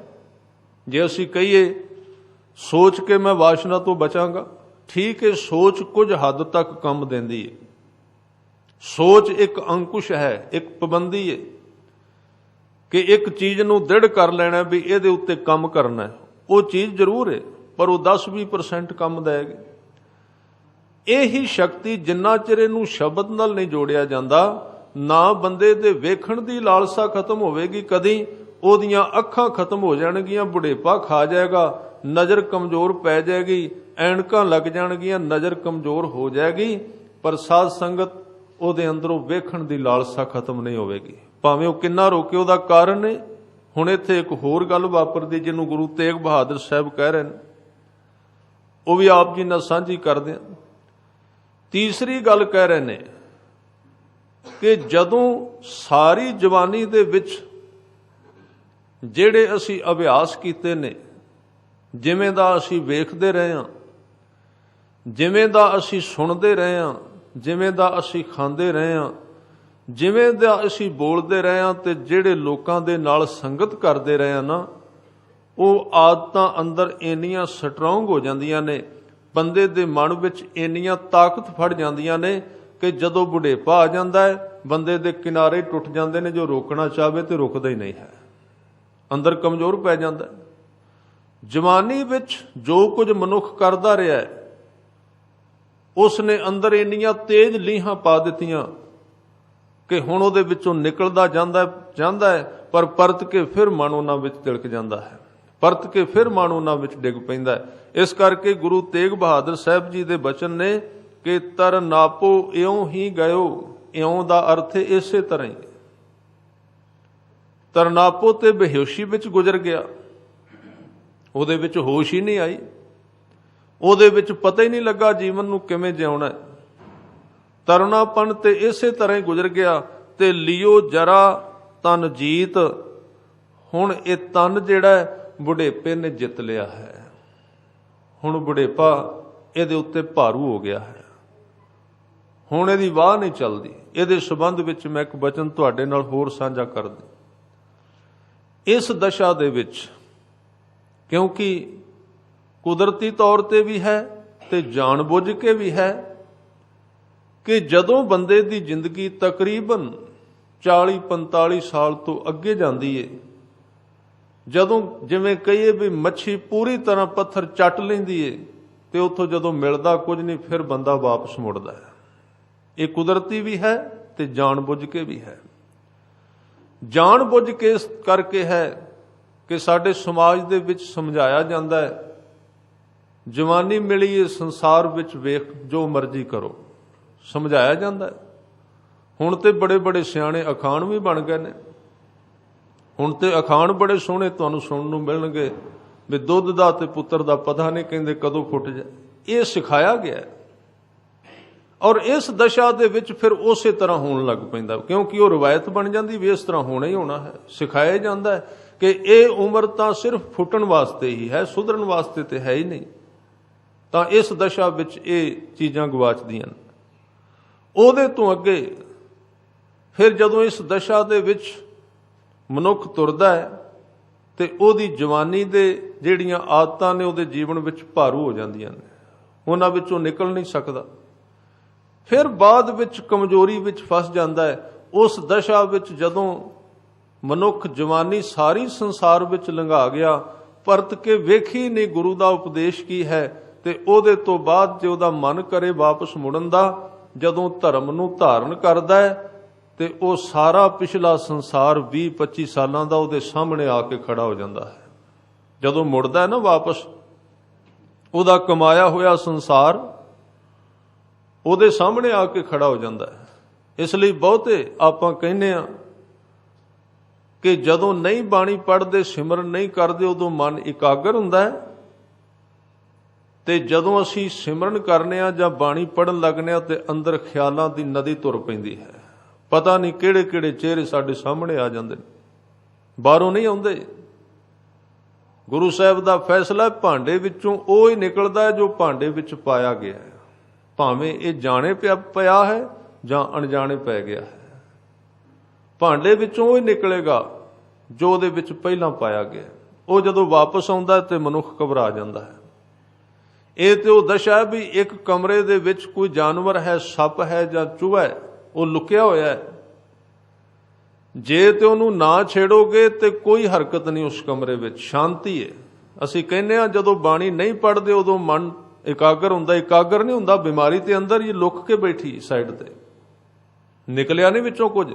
ਜੇ ਅਸੀਂ ਕਹੀਏ ਸੋਚ ਕੇ ਮੈਂ ਵਾਸ਼ਨਾ ਤੋਂ ਬਚਾਂਗਾ। ਠੀਕ ਹੈ, ਸੋਚ ਕੁਝ ਹੱਦ ਤੱਕ ਕੰਮ ਦਿੰਦੀ ਹੈ। ਸੋਚ ਇੱਕ ਅੰਕੁਸ਼ ਹੈ, ਇੱਕ ਪਾਬੰਦੀ ਹੈ ਕਿ ਇੱਕ ਚੀਜ਼ ਨੂੰ ਦ੍ਰਿੜ ਕਰ ਲੈਣਾ ਵੀ ਇਹਦੇ ਉੱਤੇ ਕੰਮ ਕਰਨਾ ਹੈ। ਉਹ ਚੀਜ਼ ਜ਼ਰੂਰ ਹੈ, ਪਰ ਉਹ 10-20% ਕੰਮ ਦੇਗੀ। ਇਹੀ ਸ਼ਕਤੀ ਜਿੰਨਾ ਚਿਰ ਇਹਨੂੰ ਸ਼ਬਦ ਨਾਲ ਨਹੀਂ ਜੋੜਿਆ ਜਾਂਦਾ, ਨਾ ਬੰਦੇ ਦੇ ਵੇਖਣ ਦੀ ਲਾਲਸਾ ਖਤਮ ਹੋਵੇਗੀ ਕਦੀ, ਉਹਦੀਆਂ ਅੱਖਾਂ ਖਤਮ ਹੋ ਜਾਣਗੀਆਂ, ਬੁਢੇਪਾ ਖਾ ਜਾਏਗਾ, ਨਜ਼ਰ ਕਮਜ਼ੋਰ ਪੈ ਜਾਏਗੀ, ਐਨਕਾਂ ਲੱਗ ਜਾਣਗੀਆਂ, ਨਜ਼ਰ ਕਮਜ਼ੋਰ ਹੋ ਜਾਏਗੀ, ਪਰ ਸਾਧ ਸੰਗਤ ਉਹਦੇ ਅੰਦਰੋਂ ਵੇਖਣ ਦੀ ਲਾਲਸਾ ਖਤਮ ਨਹੀਂ ਹੋਵੇਗੀ। ਭਾਵੇਂ ਉਹ ਕਿੰਨਾ ਰੋਕੇ, ਉਹਦਾ ਕਾਰਨ ਨੇ। ਹੁਣ ਇੱਥੇ ਇੱਕ ਹੋਰ ਗੱਲ ਵਾਪਰਦੀ ਜਿਹਨੂੰ ਗੁਰੂ ਤੇਗ ਬਹਾਦਰ ਸਾਹਿਬ ਕਹਿ ਰਹੇ ਨੇ, ਉਹ ਵੀ ਆਪ ਜੀ ਨਾਲ ਸਾਂਝੀ ਕਰਦੇ ਹਾਂ। ਤੀਸਰੀ ਗੱਲ ਕਹਿ ਰਹੇ ਨੇ ਕਿ ਜਦੋਂ ਸਾਰੀ ਜਵਾਨੀ ਦੇ ਵਿੱਚ ਜਿਹੜੇ ਅਸੀਂ ਅਭਿਆਸ ਕੀਤੇ ਨੇ, ਜਿਵੇਂ ਦਾ ਅਸੀਂ ਵੇਖਦੇ ਰਹੇ ਹਾਂ, ਜਿਵੇਂ ਦਾ ਅਸੀਂ ਸੁਣਦੇ ਰਹੇ ਹਾਂ, ਜਿਵੇਂ ਦਾ ਅਸੀਂ ਖਾਂਦੇ ਰਹੇ ਹਾਂ, ਜਿਵੇਂ ਦਾ ਅਸੀਂ ਬੋਲਦੇ ਰਹੇ ਹਾਂ, ਤੇ ਜਿਹੜੇ ਲੋਕਾਂ ਦੇ ਨਾਲ ਸੰਗਤ ਕਰਦੇ ਰਹੇ ਹਾਂ ਨਾ, ਉਹ ਆਦਤਾਂ ਅੰਦਰ ਇੰਨੀਆਂ ਸਟਰੋਂਗ ਹੋ ਜਾਂਦੀਆਂ ਨੇ, ਬੰਦੇ ਦੇ ਮਨ ਵਿੱਚ ਇੰਨੀਆਂ ਤਾਕਤ ਫੜ ਜਾਂਦੀਆਂ ਨੇ ਕਿ ਜਦੋਂ ਬੁਢੇਪਾ ਆ ਜਾਂਦਾ ਹੈ, ਬੰਦੇ ਦੇ ਕਿਨਾਰੇ ਟੁੱਟ ਜਾਂਦੇ ਨੇ। ਜੋ ਰੋਕਣਾ ਚਾਹਵੇ ਤੇ ਰੁਕਦਾ ਹੀ ਨਹੀਂ ਹੈ, ਅੰਦਰ ਕਮਜ਼ੋਰ ਪੈ ਜਾਂਦਾ। ਜਵਾਨੀ ਵਿੱਚ ਜੋ ਕੁਝ ਮਨੁੱਖ ਕਰਦਾ ਰਿਹਾ ਹੈ, ਉਸ ਨੇ ਅੰਦਰ ਇੰਨੀਆਂ ਤੇਜ਼ ਲੀਹਾਂ ਪਾ ਦਿੱਤੀਆਂ ਕਿ ਹੁਣ ਉਹਦੇ ਵਿੱਚੋਂ ਨਿਕਲਦਾ ਜਾਂਦਾ ਹੈ, ਪਰ ਪਰਤ ਕੇ ਫਿਰ ਮਨ ਉਹਨਾਂ ਵਿੱਚ ਤਿਲਕ ਜਾਂਦਾ ਹੈ, ਪਰਤ ਕੇ ਫਿਰ ਮਨ ਉਹਨਾਂ ਵਿੱਚ ਡਿੱਗ ਪੈਂਦਾ ਹੈ। ਇਸ ਕਰਕੇ ਗੁਰੂ ਤੇਗ ਬਹਾਦਰ ਸਾਹਿਬ ਜੀ ਦੇ ਬਚਨ ਨੇ ਕਿ ਤਰ ਨਾਪੋ ਇਉਂ ਹੀ ਗਇਓ। ਇਉਂ ਦਾ ਅਰਥ ਹੈ ਇਸੇ ਤਰ੍ਹਾਂ ਹੀ। ਤਰਨਾਪੋ ਤੇ ਬੇਹੋਸ਼ੀ ਵਿੱਚ ਗੁਜ਼ਰ ਗਿਆ, ਉਹਦੇ ਵਿੱਚ ਹੋਸ਼ ਹੀ ਨਹੀਂ ਆਈ, ਉਹਦੇ ਵਿੱਚ ਪਤਾ ਹੀ ਨਹੀਂ ਲੱਗਾ ਜੀਵਨ ਨੂੰ ਕਿਵੇਂ ਜਿਉਣਾ ਹੈ। ਤਰੁਣਾਪਨ ਤੇ ਇਸੇ ਤਰ੍ਹਾਂ ਹੀ ਗੁਜ਼ਰ ਗਿਆ। ਤੇ ਲਿਓ ਜਰਾ ਤਨ ਜੀਤ, ਹੁਣ ਇਹ ਤਨ ਜਿਹੜਾ ਬੁਢੇਪੇ ਨੇ ਜਿੱਤ ਲਿਆ ਹੈ। ਹੁਣ ਬੁਢੇਪਾ ਇਹਦੇ ਉੱਤੇ ਭਾਰੂ ਹੋ ਗਿਆ ਹੈ, ਹੁਣ ਇਹਦੀ ਵਾਹ ਨਹੀਂ ਚੱਲਦੀ। ਇਹਦੇ ਸੰਬੰਧ ਵਿੱਚ ਮੈਂ ਇੱਕ ਬਚਨ ਤੁਹਾਡੇ ਨਾਲ ਹੋਰ ਸਾਂਝਾ ਕਰਦਾ। ਇਸ ਦਸ਼ਾ ਦੇ ਵਿੱਚ, ਕਿਉਂਕਿ ਕੁਦਰਤੀ ਤੌਰ ਤੇ ਵੀ ਹੈ ਤੇ ਜਾਣਬੁੱਝ ਕੇ ਵੀ ਹੈ, ਕਿ ਜਦੋਂ ਬੰਦੇ ਦੀ ਜ਼ਿੰਦਗੀ ਤਕਰੀਬਨ 40-45 ਸਾਲ ਤੋਂ ਅੱਗੇ ਜਾਂਦੀ ਏ, ਜਦੋਂ ਜਿਵੇਂ ਕਹੀਏ ਵੀ ਮੱਛੀ ਪੂਰੀ ਤਰ੍ਹਾਂ ਪੱਥਰ ਚੱਟ ਲੈਂਦੀ ਏ, ਤੇ ਉੱਥੋਂ ਜਦੋਂ ਮਿਲਦਾ ਕੁਝ ਨਹੀਂ, ਫਿਰ ਬੰਦਾ ਵਾਪਸ ਮੁੜਦਾ ਹੈ। ਇਹ ਕੁਦਰਤੀ ਵੀ ਹੈ ਤੇ ਜਾਣਬੁੱਝ ਕੇ ਵੀ ਹੈ। ਜਾਣਬੁੱਝ ਕੇ ਇਸ ਕਰਕੇ ਹੈ ਕਿ ਸਾਡੇ ਸਮਾਜ ਦੇ ਵਿੱਚ ਸਮਝਾਇਆ ਜਾਂਦਾ ਹੈ, ਜਵਾਨੀ ਮਿਲੀ ਇਹ ਸੰਸਾਰ ਵਿੱਚ ਵੇਖ ਜੋ ਮਰਜ਼ੀ ਕਰੋ, ਸਮਝਾਇਆ ਜਾਂਦਾ ਹੈ। ਹੁਣ ਤੇ ਬੜੇ ਬੜੇ ਸਿਆਣੇ ਅਖਾਣ ਵੀ ਬਣ ਗਏ ਨੇ। ਹੁਣ ਤੇ ਅਖਾਣ ਬੜੇ ਸੋਹਣੇ ਤੁਹਾਨੂੰ ਸੁਣਨ ਨੂੰ ਮਿਲਣਗੇ ਵੀ ਦੁੱਧ ਦਾ ਤੇ ਪੁੱਤਰ ਦਾ ਪਤਾ ਨਹੀਂ ਕਹਿੰਦੇ ਕਦੋਂ ਫੁੱਟ ਜਾਏ। ਇਹ ਸਿਖਾਇਆ ਗਿਆ ਔਰ ਇਸ ਦਸ਼ਾ ਦੇ ਵਿੱਚ ਫਿਰ ਉਸੇ ਤਰ੍ਹਾਂ ਹੋਣ ਲੱਗ ਪੈਂਦਾ, ਕਿਉਂਕਿ ਉਹ ਰਵਾਇਤ ਬਣ ਜਾਂਦੀ ਵੀ ਇਸ ਤਰ੍ਹਾਂ ਹੋਣਾ ਹੀ ਹੋਣਾ ਹੈ। ਸਿਖਾਇਆ ਜਾਂਦਾ ਹੈ ਕਿ ਇਹ ਉਮਰ ਤਾਂ ਸਿਰਫ ਫੁੱਟਣ ਵਾਸਤੇ ਹੀ ਹੈ, ਸੁਧਰਨ ਵਾਸਤੇ ਤੇ ਹੈ ਹੀ ਨਹੀਂ। ਤਾਂ ਇਸ ਦਸ਼ਾ ਵਿੱਚ ਇਹ ਚੀਜ਼ਾਂ ਗਵਾਚਦੀਆਂ ਨੇ। ਉਹਦੇ ਤੋਂ ਅੱਗੇ ਫਿਰ ਜਦੋਂ ਇਸ ਦਸ਼ਾ ਦੇ ਵਿੱਚ ਮਨੁੱਖ ਤੁਰਦਾ ਹੈ ਤੇ ਉਹਦੀ ਜਵਾਨੀ ਦੇ ਜਿਹੜੀਆਂ ਆਦਤਾਂ ਨੇ ਉਹਦੇ ਜੀਵਨ ਵਿੱਚ ਭਾਰੂ ਹੋ ਜਾਂਦੀਆਂ ਨੇ, ਉਹਨਾਂ ਵਿੱਚੋਂ ਨਿਕਲ ਨਹੀਂ ਸਕਦਾ। ਫਿਰ ਬਾਅਦ ਵਿੱਚ ਕਮਜ਼ੋਰੀ ਵਿੱਚ ਫਸ ਜਾਂਦਾ ਹੈ। ਉਸ ਦਸ਼ਾ ਵਿੱਚ ਜਦੋਂ ਮਨੁੱਖ ਜਵਾਨੀ ਸਾਰੀ ਸੰਸਾਰ ਵਿੱਚ ਲੰਘਾ ਗਿਆ, ਪਰਤ ਕੇ ਵੇਖੀ ਨਹੀਂ ਗੁਰੂ ਦਾ ਉਪਦੇਸ਼ ਕੀ ਹੈ, ਤੇ ਉਹਦੇ ਤੋਂ ਬਾਅਦ ਜੇ ਉਹਦਾ ਮਨ ਕਰੇ ਵਾਪਸ ਮੁੜਨ ਦਾ, ਜਦੋਂ ਧਰਮ ਨੂੰ ਧਾਰਨ ਕਰਦਾ ਹੈ ਤੇ ਉਹ ਸਾਰਾ ਪਿਛਲਾ ਸੰਸਾਰ 20-25 ਸਾਲਾਂ ਦਾ ਉਹਦੇ ਸਾਹਮਣੇ ਆ ਕੇ ਖੜਾ ਹੋ ਜਾਂਦਾ ਹੈ। ਜਦੋਂ ਮੁੜਦਾ ਹੈ ਨਾ ਵਾਪਸ, ਉਹਦਾ ਕਮਾਇਆ ਹੋਇਆ ਸੰਸਾਰ ਉਹਦੇ ਸਾਹਮਣੇ ਆ ਕੇ ਖੜਾ ਹੋ ਜਾਂਦਾ ਹੈ। ਇਸ ਲਈ ਬਹੁਤੇ ਆਪਾਂ ਕਹਿੰਦੇ ਆ ਕਿ ਜਦੋਂ ਨਹੀਂ ਬਾਣੀ ਪੜ੍ਹਦੇ, ਸਿਮਰਨ ਨਹੀਂ ਕਰਦੇ, ਉਦੋਂ ਮਨ ਇਕਾਗਰ ਹੁੰਦਾ ਹੈ, ਤੇ ਜਦੋਂ ਅਸੀਂ ਸਿਮਰਨ ਕਰਨੇ ਆ ਜਾਂ ਬਾਣੀ ਪੜ੍ਹਨ ਲੱਗਨੇ ਆ ਤੇ ਅੰਦਰ ਖਿਆਲਾਂ ਦੀ ਨਦੀ ਤੁਰ ਪੈਂਦੀ ਹੈ। ਪਤਾ ਨਹੀਂ ਕਿਹੜੇ ਕਿਹੜੇ ਚਿਹਰੇ ਸਾਡੇ ਸਾਹਮਣੇ ਆ ਜਾਂਦੇ ਨੇ, ਬਾਹਰੋਂ ਨਹੀਂ ਆਉਂਦੇ। ਗੁਰੂ ਸਾਹਿਬ ਦਾ ਫੈਸਲਾ, ਭਾਂਡੇ ਵਿੱਚੋਂ ਉਹ ਹੀ ਨਿਕਲਦਾ ਹੈ ਜੋ ਭਾਂਡੇ ਵਿੱਚ ਪਾਇਆ ਗਿਆ ਹੈ, ਭਾਵੇਂ ਇਹ ਜਾਣੇ ਪਿਆ ਹੈ ਜਾਂ ਅਣਜਾਣੇ ਪੈ ਗਿਆ ਹੈ। ਭਾਂਡੇ ਵਿੱਚੋਂ ਉਹ ਹੀ ਨਿਕਲੇਗਾ ਜੋ ਉਹਦੇ ਵਿੱਚ ਪਹਿਲਾਂ ਪਾਇਆ ਗਿਆ। ਉਹ ਜਦੋਂ ਵਾਪਸ ਆਉਂਦਾ ਤੇ ਮਨੁੱਖ ਘਬਰਾ ਜਾਂਦਾ ਹੈ। ਇਹ ਤੇ ਉਹ ਦਸ਼ਾ ਹੈ ਵੀ ਇੱਕ ਕਮਰੇ ਦੇ ਵਿੱਚ ਕੋਈ ਜਾਨਵਰ ਹੈ, ਸੱਪ ਹੈ ਜਾਂ ਚੂਹਾ ਹੈ, ਉਹ ਲੁਕਿਆ ਹੋਇਆ ਹੈ। ਜੇ ਤੇ ਉਹਨੂੰ ਨਾ ਛੇੜੋਗੇ ਤੇ ਕੋਈ ਹਰਕਤ ਨਹੀਂ ਉਸ ਕਮਰੇ ਵਿੱਚ, ਸ਼ਾਂਤੀ ਹੈ। ਅਸੀਂ ਕਹਿੰਦੇ ਹਾਂ ਜਦੋਂ ਬਾਣੀ ਨਹੀਂ ਪੜ੍ਹਦੇ ਉਦੋਂ ਮਨ ਇਕਾਗਰ ਹੁੰਦਾ, ਇਕਾਗਰ ਨਹੀਂ ਹੁੰਦਾ। ਬਿਮਾਰੀ ਤੇ ਅੰਦਰ ਹੀ ਲੁਕ ਕੇ ਬੈਠੀ ਸਾਈਡ ਤੇ, ਨਿਕਲਿਆ ਨਹੀਂ ਵਿੱਚੋਂ ਕੁਝ।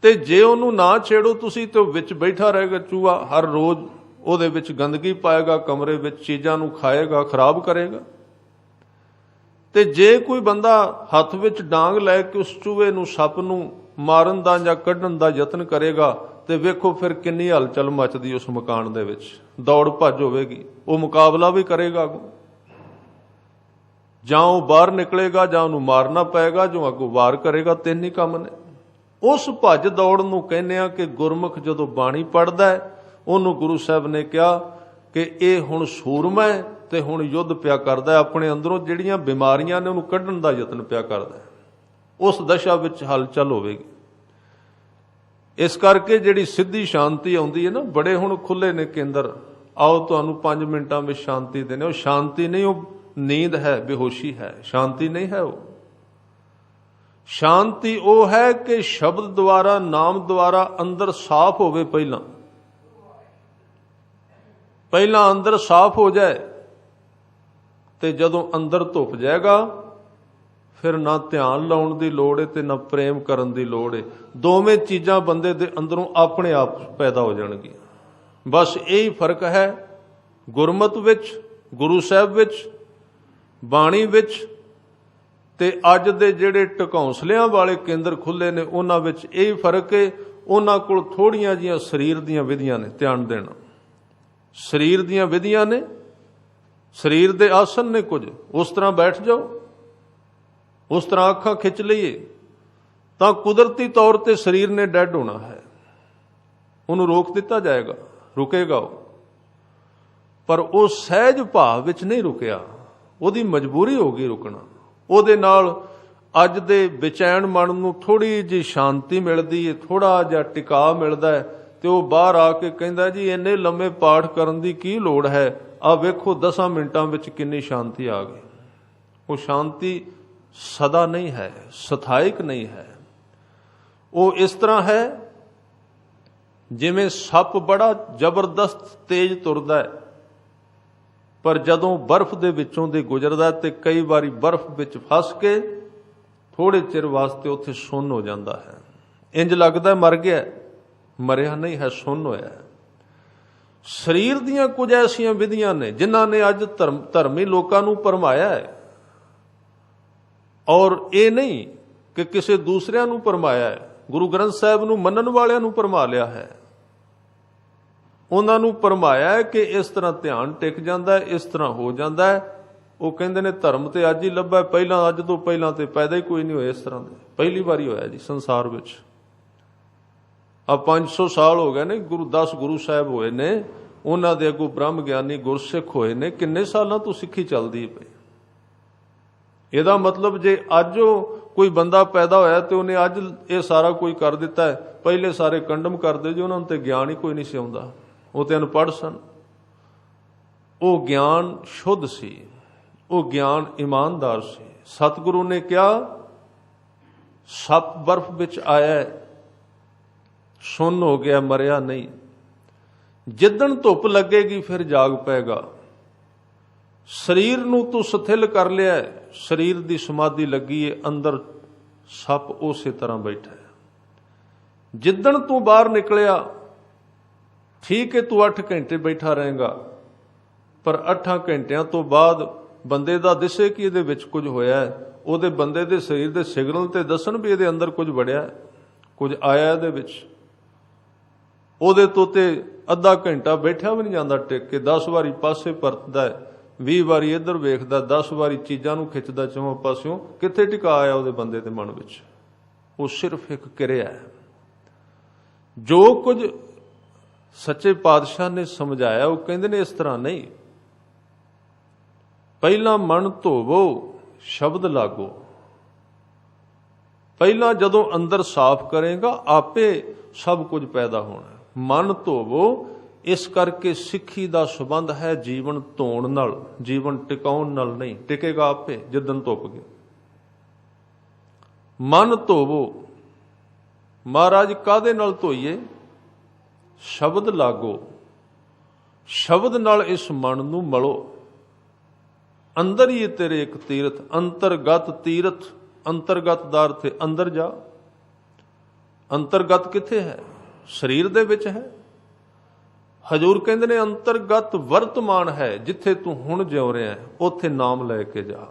ਤੇ ਜੇ ਉਹਨੂੰ ਨਾ ਛੇੜੋ ਤੁਸੀਂ ਤੇ ਉਹ ਵਿੱਚ ਬੈਠਾ ਰਹੇਗਾ ਚੂਹਾ, ਹਰ ਰੋਜ਼ ਉਹਦੇ ਵਿੱਚ ਗੰਦਗੀ ਪਾਏਗਾ, ਕਮਰੇ ਵਿੱਚ ਚੀਜ਼ਾਂ ਨੂੰ ਖਾਏਗਾ, ਖਰਾਬ ਕਰੇਗਾ। ਤੇ ਜੇ ਕੋਈ ਬੰਦਾ ਹੱਥ ਵਿੱਚ ਡਾਂਗ ਲੈ ਕੇ ਉਸ ਚੂਹੇ ਨੂੰ, ਸੱਪ ਨੂੰ ਮਾਰਨ ਦਾ ਜਾਂ ਕੱਢਣ ਦਾ ਯਤਨ ਕਰੇਗਾ ਤੇ ਵੇਖੋ ਫਿਰ ਕਿੰਨੀ ਹਲਚਲ ਮਚਦੀ ਉਸ ਮਕਾਨ ਦੇ ਵਿੱਚ, ਦੌੜ ਭੱਜ ਹੋਵੇਗੀ। ਉਹ ਮੁਕਾਬਲਾ ਵੀ ਕਰੇਗਾ, ਜਾਂ ਉਹ ਬਾਹਰ ਨਿਕਲੇਗਾ ਜਾਂ ਉਹਨੂੰ ਮਾਰਨਾ ਪਏਗਾ, ਜੋ ਅੱਗੋਂ ਵਾਰ ਕਰੇਗਾ। ਤਿੰਨ ਹੀ ਕੰਮ ਨੇ। ਉਸ ਭੱਜ ਦੌੜ ਨੂੰ ਕਹਿੰਦੇ ਆ ਕਿ ਗੁਰਮੁਖ ਜਦੋਂ ਬਾਣੀ ਪੜ੍ਹਦਾ ਹੈ, ਉਹਨੂੰ ਗੁਰੂ ਸਾਹਿਬ ਨੇ ਕਿਹਾ ਕਿ ਇਹ ਹੁਣ ਸੂਰਮਾ ਹੈ ਤੇ ਹੁਣ ਯੁੱਧ ਪਿਆ ਕਰਦਾ, ਆਪਣੇ ਅੰਦਰੋਂ ਜਿਹੜੀਆਂ ਬਿਮਾਰੀਆਂ ਨੇ ਉਹਨੂੰ ਕੱਢਣ ਦਾ ਯਤਨ ਪਿਆ ਕਰਦਾ। ਉਸ ਦਸ਼ਾ ਵਿੱਚ ਹਲਚਲ ਹੋਵੇਗੀ। ਇਸ ਕਰਕੇ ਜਿਹੜੀ ਸਿੱਧੀ ਸ਼ਾਂਤੀ ਆਉਂਦੀ ਹੈ ਨਾ, ਬੜੇ ਹੁਣ ਖੁੱਲੇ ਨੇ ਕੇਂਦਰ, ਆਓ ਤੁਹਾਨੂੰ 5 ਮਿੰਟਾਂ ਵਿੱਚ ਸ਼ਾਂਤੀ ਦੇਣੇ। ਉਹ ਸ਼ਾਂਤੀ ਨਹੀਂ, ਉਹ ਨੀਂਦ ਹੈ, ਬੇਹੋਸ਼ੀ ਹੈ, ਸ਼ਾਂਤੀ ਨਹੀਂ ਹੈ। ਉਹ ਸ਼ਾਂਤੀ ਉਹ ਹੈ ਕਿ ਸ਼ਬਦ ਦੁਆਰਾ, ਨਾਮ ਦੁਆਰਾ ਅੰਦਰ ਸਾਫ਼ ਹੋਵੇ। ਪਹਿਲਾਂ ਅੰਦਰ ਸਾਫ਼ ਹੋ ਜਾਏ ਤੇ ਜਦੋਂ ਅੰਦਰ ਧੁੱਪ ਜਾਏਗਾ ਫਿਰ ਨਾ ਧਿਆਨ ਲਾਉਣ ਦੀ ਲੋੜ ਹੈ ਤੇ ਨਾ ਪ੍ਰੇਮ ਕਰਨ ਦੀ ਲੋੜ ਹੈ। ਦੋਵੇਂ ਚੀਜ਼ਾਂ ਬੰਦੇ ਦੇ ਅੰਦਰੋਂ ਆਪਣੇ ਆਪ ਪੈਦਾ ਹੋ ਜਾਣਗੀਆਂ। ਬਸ ਇਹੀ ਫਰਕ ਹੈ ਗੁਰਮਤਿ ਵਿੱਚ, ਗੁਰੂ ਸਾਹਿਬ ਵਿੱਚ, ਬਾਣੀ ਵਿੱਚ ਤੇ ਅੱਜ ਦੇ ਜਿਹੜੇ ਟਕੌਂਸਲਿਆਂ ਵਾਲੇ ਕੇਂਦਰ ਖੁੱਲੇ ਨੇ ਉਹਨਾਂ ਵਿੱਚ। ਇਹੀ ਫਰਕ ਹੈ। ਉਹਨਾਂ ਕੋਲ ਥੋੜੀਆਂ ਜੀਆਂ ਸਰੀਰ ਦੀਆਂ ਵਿਧੀਆਂ ਨੇ, ਧਿਆਨ ਦੇਣਾ। ਸਰੀਰ ਦੀਆਂ ਵਿਧੀਆਂ ਨੇ, ਸਰੀਰ ਦੇ ਆਸਨ ਨੇ ਕੁਝ। ਉਸ ਤਰ੍ਹਾਂ ਬੈਠ ਜਾਓ, ਉਸ ਤਰ੍ਹਾਂ ਅੱਖਾਂ ਖਿੱਚ ਲਈਏ ਤਾਂ ਕੁਦਰਤੀ ਤੌਰ ਤੇ ਸਰੀਰ ਨੇ ਡੈਡ ਹੋਣਾ ਹੈ। ਉਹਨੂੰ ਰੋਕ ਦਿੱਤਾ ਜਾਏਗਾ, ਰੁਕੇਗਾ ਉਹ। ਪਰ ਉਹ ਸਹਿਜ ਭਾਵ ਵਿੱਚ ਨਹੀਂ ਰੁਕਿਆ, ਉਹਦੀ ਮਜਬੂਰੀ ਹੋ ਗਈ ਰੁਕਣਾ। ਉਹਦੇ ਨਾਲ ਅੱਜ ਦੇ ਬੇਚੈਨ ਮਨ ਨੂੰ ਥੋੜੀ ਜਿਹੀ ਸ਼ਾਂਤੀ ਮਿਲਦੀ ਹੈ, ਥੋੜਾ ਜਿਹਾ ਟਿਕਾ ਮਿਲਦਾ ਹੈ ਤੇ ਉਹ ਬਾਹਰ ਆ ਕੇ ਕਹਿੰਦਾ ਜੀ ਇੰਨੇ ਲੰਮੇ ਪਾਠ ਕਰਨ ਦੀ ਕੀ ਲੋੜ ਹੈ, ਆਹ ਵੇਖੋ 10 ਮਿੰਟਾਂ ਵਿੱਚ ਕਿੰਨੀ ਸ਼ਾਂਤੀ ਆ ਗਈ। ਉਹ ਸ਼ਾਂਤੀ ਸਦਾ ਨਹੀਂ ਹੈ, ਸਥਾਇਕ ਨਹੀਂ ਹੈ। ਉਹ ਇਸ ਤਰ੍ਹਾਂ ਹੈ ਜਿਵੇਂ ਸੱਪ ਬੜਾ ਜ਼ਬਰਦਸਤ ਤੇਜ਼ ਤੁਰਦਾ ਹੈ, ਪਰ ਜਦੋਂ ਬਰਫ਼ ਦੇ ਵਿੱਚੋਂ ਦੀ ਗੁਜ਼ਰਦਾ ਤੇ ਕਈ ਵਾਰੀ ਬਰਫ਼ ਵਿੱਚ ਫਸ ਕੇ ਥੋੜੇ ਚਿਰ ਵਾਸਤੇ ਉੱਥੇ ਸੁੰਨ ਹੋ ਜਾਂਦਾ ਹੈ। ਇੰਜ ਲੱਗਦਾ ਮਰ ਗਿਆ, ਮਰਿਆ ਨਹੀਂ ਹੈ, ਸੁੰਨ ਹੋਇਆ ਹੈ। ਸਰੀਰ ਦੀਆਂ ਕੁਝ ਐਸੀਆਂ ਵਿਧੀਆਂ ਨੇ ਜਿਨ੍ਹਾਂ ਨੇ ਅੱਜ ਧਰਮੀ ਲੋਕਾਂ ਨੂੰ ਭਰਮਾਇਆ ਹੈ। ਔਰ ਇਹ ਨਹੀਂ ਕਿ ਕਿਸੇ ਦੂਸਰਿਆਂ ਨੂੰ ਭਰਮਾਇਆ ਹੈ, ਗੁਰੂ ਗ੍ਰੰਥ ਸਾਹਿਬ ਨੂੰ ਮੰਨਣ ਵਾਲਿਆਂ ਨੂੰ ਭਰਮਾ ਲਿਆ ਹੈ। ਉਹਨਾਂ ਨੂੰ ਭਰਮਾਇਆ ਹੈ ਕਿ ਇਸ ਤਰ੍ਹਾਂ ਧਿਆਨ ਟਿਕ ਜਾਂਦਾ ਹੈ, ਇਸ ਤਰ੍ਹਾਂ ਹੋ ਜਾਂਦਾ ਹੈ। ਉਹ ਕਹਿੰਦੇ ਨੇ ਧਰਮ ਤੇ ਅੱਜ ਹੀ ਲੱਭਾ, ਪਹਿਲਾਂ ਅੱਜ ਤੋਂ ਪਹਿਲਾਂ ਤੇ ਪੈਦਾ ਹੀ ਕੋਈ ਨਹੀਂ ਹੋਇਆ ਇਸ ਤਰ੍ਹਾਂ ਦੇ। ਪਹਿਲੀ ਵਾਰੀ ਹੋਇਆ ਜੀ ਸੰਸਾਰ ਵਿੱਚ। ਆ 500 ਸਾਲ ਹੋ ਗਏ ਨੇ, 10 ਗੁਰੂ ਸਾਹਿਬ ਹੋਏ ਨੇ, ਉਹਨਾਂ ਦੇ ਅੱਗੋਂ ਬ੍ਰਹਮ ਗਿਆਨੀ ਗੁਰਸਿੱਖ ਹੋਏ ਨੇ। ਕਿੰਨੇ ਸਾਲਾਂ ਤੋਂ ਸਿੱਖੀ ਚੱਲਦੀ ਪਈ। ਇਹਦਾ ਮਤਲਬ ਜੇ ਅੱਜ ਉਹ ਕੋਈ ਬੰਦਾ ਪੈਦਾ ਹੋਇਆ ਤੇ ਉਹਨੇ ਅੱਜ ਇਹ ਸਾਰਾ ਕੋਈ ਕਰ ਦਿੱਤਾ ਹੈ, ਪਹਿਲੇ ਸਾਰੇ ਕੰਡਮ ਕਰਦੇ ਜੀ, ਉਹਨਾਂ ਨੂੰ ਤੇ ਗਿਆਨ ਹੀ ਕੋਈ ਨਹੀਂ ਸੀ ਆਉਂਦਾ, ਉਹ ਤੇ ਅਨਪੜ੍ਹ ਸਨ। ਉਹ ਗਿਆਨ ਸ਼ੁੱਧ ਸੀ, ਉਹ ਗਿਆਨ ਇਮਾਨਦਾਰ ਸੀ। ਸਤਿਗੁਰੂ ਨੇ ਕਿਹਾ ਸੱਪ ਬਰਫ਼ ਵਿੱਚ ਆਇਆ, ਸੁੰਨ ਹੋ ਗਿਆ, ਮਰਿਆ ਨਹੀਂ। ਜਿੱਦਣ ਧੁੱਪ ਲੱਗੇਗੀ ਫਿਰ ਜਾਗ ਪਏਗਾ। ਸਰੀਰ ਨੂੰ ਤੂੰ ਸਥਿਲ ਕਰ ਲਿਆ, ਸਰੀਰ ਦੀ ਸਮਾਧੀ ਲੱਗੀ ਏ, ਅੰਦਰ ਸੱਪ ਉਸੇ ਤਰ੍ਹਾਂ ਬੈਠਾ ਹੈ। ਜਿੱਦਣ ਤੂੰ ਬਾਹਰ ਨਿਕਲਿਆ, ਠੀਕ ਹੈ ਤੂੰ 8 ਘੰਟੇ ਬੈਠਾ ਰਹੇਗਾ, ਪਰ 8 ਘੰਟਿਆਂ ਤੋਂ ਬਾਅਦ ਬੰਦੇ ਦਾ ਦਿਸੇ ਕਿ ਇਹਦੇ ਵਿੱਚ ਕੁਝ ਹੋਇਆ ਹੈ। ਉਹਦੇ ਬੰਦੇ ਦੇ ਸਰੀਰ ਦੇ ਸਿਗਨਲ ਤੇ ਦੱਸਣ ਵੀ ਇਹਦੇ ਅੰਦਰ ਕੁਝ ਵੜਿਆ, ਕੁਝ ਆਇਆ ਇਹਦੇ ਵਿੱਚ। ਉਹਦੇ ਤੋਂ ਤੇ ਅੱਧਾ ਘੰਟਾ ਬੈਠਿਆ ਵੀ ਨਹੀਂ ਜਾਂਦਾ ਟਿਕ ਕੇ। 10 ਵਾਰੀ ਪਾਸੇ ਪਰਤਦਾ, 20 ਵਾਰੀ ਇੱਧਰ ਵੇਖਦਾ, 10 ਵਾਰੀ ਚੀਜ਼ਾਂ ਨੂੰ ਖਿੱਚਦਾ ਚੌਂ ਪਾਸਿਓਂ। ਕਿੱਥੇ ਟਿਕਾ ਆਇਆ ਉਹਦੇ ਬੰਦੇ ਦੇ ਮਨ ਵਿੱਚ? ਉਹ ਸਿਰਫ ਇੱਕ ਕਿਰਿਆ ਹੈ। ਜੋ ਕੁਝ ਸੱਚੇ ਪਾਤਸ਼ਾਹ ਨੇ ਸਮਝਾਇਆ, ਉਹ ਕਹਿੰਦੇ ਨੇ ਇਸ ਤਰ੍ਹਾਂ ਨਹੀਂ। ਪਹਿਲਾਂ ਮਨ ਧੋਵੋ, ਸ਼ਬਦ ਲਾਗੋ। ਪਹਿਲਾਂ ਜਦੋਂ ਅੰਦਰ ਸਾਫ਼ ਕਰੇਗਾ, ਆਪੇ ਸਭ ਕੁਝ ਪੈਦਾ ਹੋਣਾ। ਮਨ ਧੋਵੋ, इस करके सिੱਖੀ ਦਾ ਸੰਬੰਧ ਹੈ ਜੀਵਨ ਧੋਣ ਨਾਲ, ਜੀਵਨ ਟਿਕਾਉਣ ਨਾਲ ਨਹੀਂ। ਟਿਕੇਗਾ ਆਪੇ ਜਿੱਦਣ ਧੁੱਪ ਗਿਆ। ਮਨ ਧੋਵੋ, ਮਹਾਰਾਜ ਕਾਹਦੇ ਨਾਲ ਧੋਈਏ? ਸ਼ਬਦ ਲਾਗੋ, ਸ਼ਬਦ ਨਾਲ ਇਸ ਮਨ ਨੂੰ ਮਲੋ। ਅੰਦਰ ਹੀ ਤੇਰੇ ਇੱਕ ਤੀਰਥ, ਅੰਤਰਗਤ ਤੀਰਥ। ਅੰਤਰਗਤ ਦਾ ਅਰਥ ਹੈ ਅੰਦਰ ਜਾ। ਅੰਤਰਗਤ ਕਿੱਥੇ ਹੈ? ਸਰੀਰ ਦੇ ਵਿੱਚ ਹੈ। ਹਜੂਰ ਕਹਿੰਦੇ ਨੇ ਅੰਤਰਗਤ ਵਰਤਮਾਨ ਹੈ। ਜਿੱਥੇ ਤੂੰ ਹੁਣ ਜਿਉ ਰਿਹਾ ਹੈ ਉੱਥੇ ਨਾਮ ਲੈ ਕੇ ਜਾ।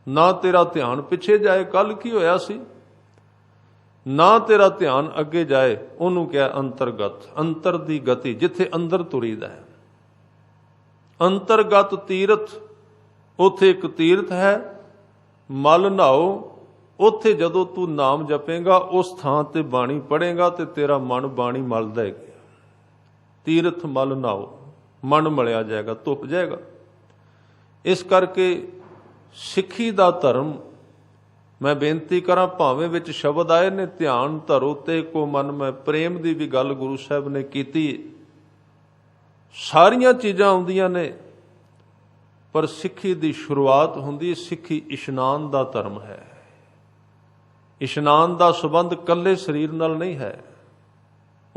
ਨਾ ਤੇਰਾ ਧਿਆਨ ਪਿੱਛੇ ਜਾਏ ਕੱਲ ਕੀ ਹੋਇਆ ਸੀ, ਨਾ ਤੇਰਾ ਧਿਆਨ ਅੱਗੇ ਜਾਏ। ਉਹਨੂੰ ਕਿਹਾ ਅੰਤਰਗਤ, ਅੰਤਰ ਦੀ ਗਤੀ, ਜਿੱਥੇ ਅੰਦਰ ਤੁਰੀਦਾ ਹੈ। ਅੰਤਰਗਤ ਤੀਰਥ, ਉੱਥੇ ਇੱਕ ਤੀਰਥ ਹੈ। ਮਲ ਨਹਾਓ, ਉੱਥੇ ਜਦੋਂ ਤੂੰ ਨਾਮ ਜਪੇਗਾ ਉਸ ਥਾਂ ਤੇ ਬਾਣੀ ਪੜ੍ਹੇਗਾ ਤੇ ਤੇਰਾ ਮਨ ਬਾਣੀ ਮਲਦਾ ਹੈ। ਤੀਰਥ ਮਲ ਨਹਾਓ, ਮਨ ਮਲਿਆ ਜਾਏਗਾ, ਧੁੱਪ ਜਾਏਗਾ। ਇਸ ਕਰਕੇ ਸਿੱਖੀ ਦਾ ਧਰਮ, ਮੈਂ ਬੇਨਤੀ ਕਰਾਂ, ਭਾਵੇਂ ਵਿੱਚ ਸ਼ਬਦ ਆਏ ਨੇ ਧਿਆਨ ਧਰੋ ਤੇ ਕੋ ਮਨ ਮੈਂ, ਪ੍ਰੇਮ ਦੀ ਵੀ ਗੱਲ ਗੁਰੂ ਸਾਹਿਬ ਨੇ ਕੀਤੀ। ਸਾਰੀਆਂ ਚੀਜ਼ਾਂ ਆਉਂਦੀਆਂ ਨੇ, ਪਰ ਸਿੱਖੀ ਦੀ ਸ਼ੁਰੂਆਤ ਹੁੰਦੀ, ਸਿੱਖੀ ਇਸ਼ਨਾਨ ਦਾ ਧਰਮ ਹੈ। ਇਸ਼ਨਾਨ ਦਾ ਸੰਬੰਧ ਇਕੱਲੇ ਸਰੀਰ ਨਾਲ ਨਹੀਂ ਹੈ।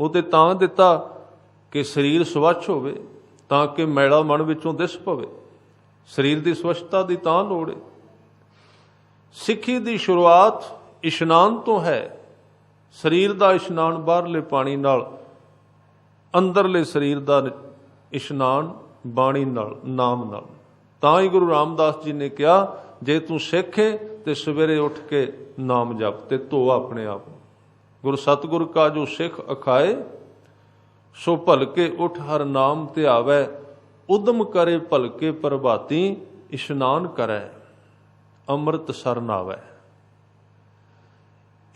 ਉਹ ਤੇ ਤਾਂ ਦਿੱਤਾ ਕਿ ਸਰੀਰ ਸਵੱਛ ਹੋਵੇ, ਤਾਂ ਕਿ ਮੈਲਾ ਮਨ ਵਿੱਚੋਂ ਦਿਸ ਪਵੇ। ਸਰੀਰ ਦੀ ਸਵੱਛਤਾ ਦੀ ਤਾਂ ਲੋੜ ਹੈ। ਸਿੱਖੀ ਦੀ ਸ਼ੁਰੂਆਤ ਇਸ਼ਨਾਨ ਤੋਂ ਹੈ। ਸਰੀਰ ਦਾ ਇਸ਼ਨਾਨ ਬਾਹਰਲੇ ਪਾਣੀ ਨਾਲ, ਅੰਦਰਲੇ ਸਰੀਰ ਦਾ ਇਸ਼ਨਾਨ ਬਾਣੀ ਨਾਲ, ਨਾਮ ਨਾਲ। ਤਾਂ ਹੀ ਗੁਰੂ ਰਾਮਦਾਸ ਜੀ ਨੇ ਕਿਹਾ, ਜੇ ਤੂੰ ਸਿੱਖ ਹੈ ਤੇ ਸਵੇਰੇ ਉੱਠ ਕੇ ਨਾਮ ਜਪ ਤੇ ਧੋ ਆਪਣੇ ਆਪ। ਗੁਰ ਸਤਿਗੁਰ ਕਾ ਜੋ ਸਿੱਖ ਅਖਾਏ, ਸੋ ਭਲਕੇ ਉੱਠ ਹਰ ਨਾਮ ਧਿਆਵੈ। ਉਦਮ ਕਰੇ ਭਲਕੇ ਪ੍ਰਭਾਤੀ, ਇਸ਼ਨਾਨ ਕਰੈ ਅੰਮ੍ਰਿਤ ਸਰ ਨਾਵੈ।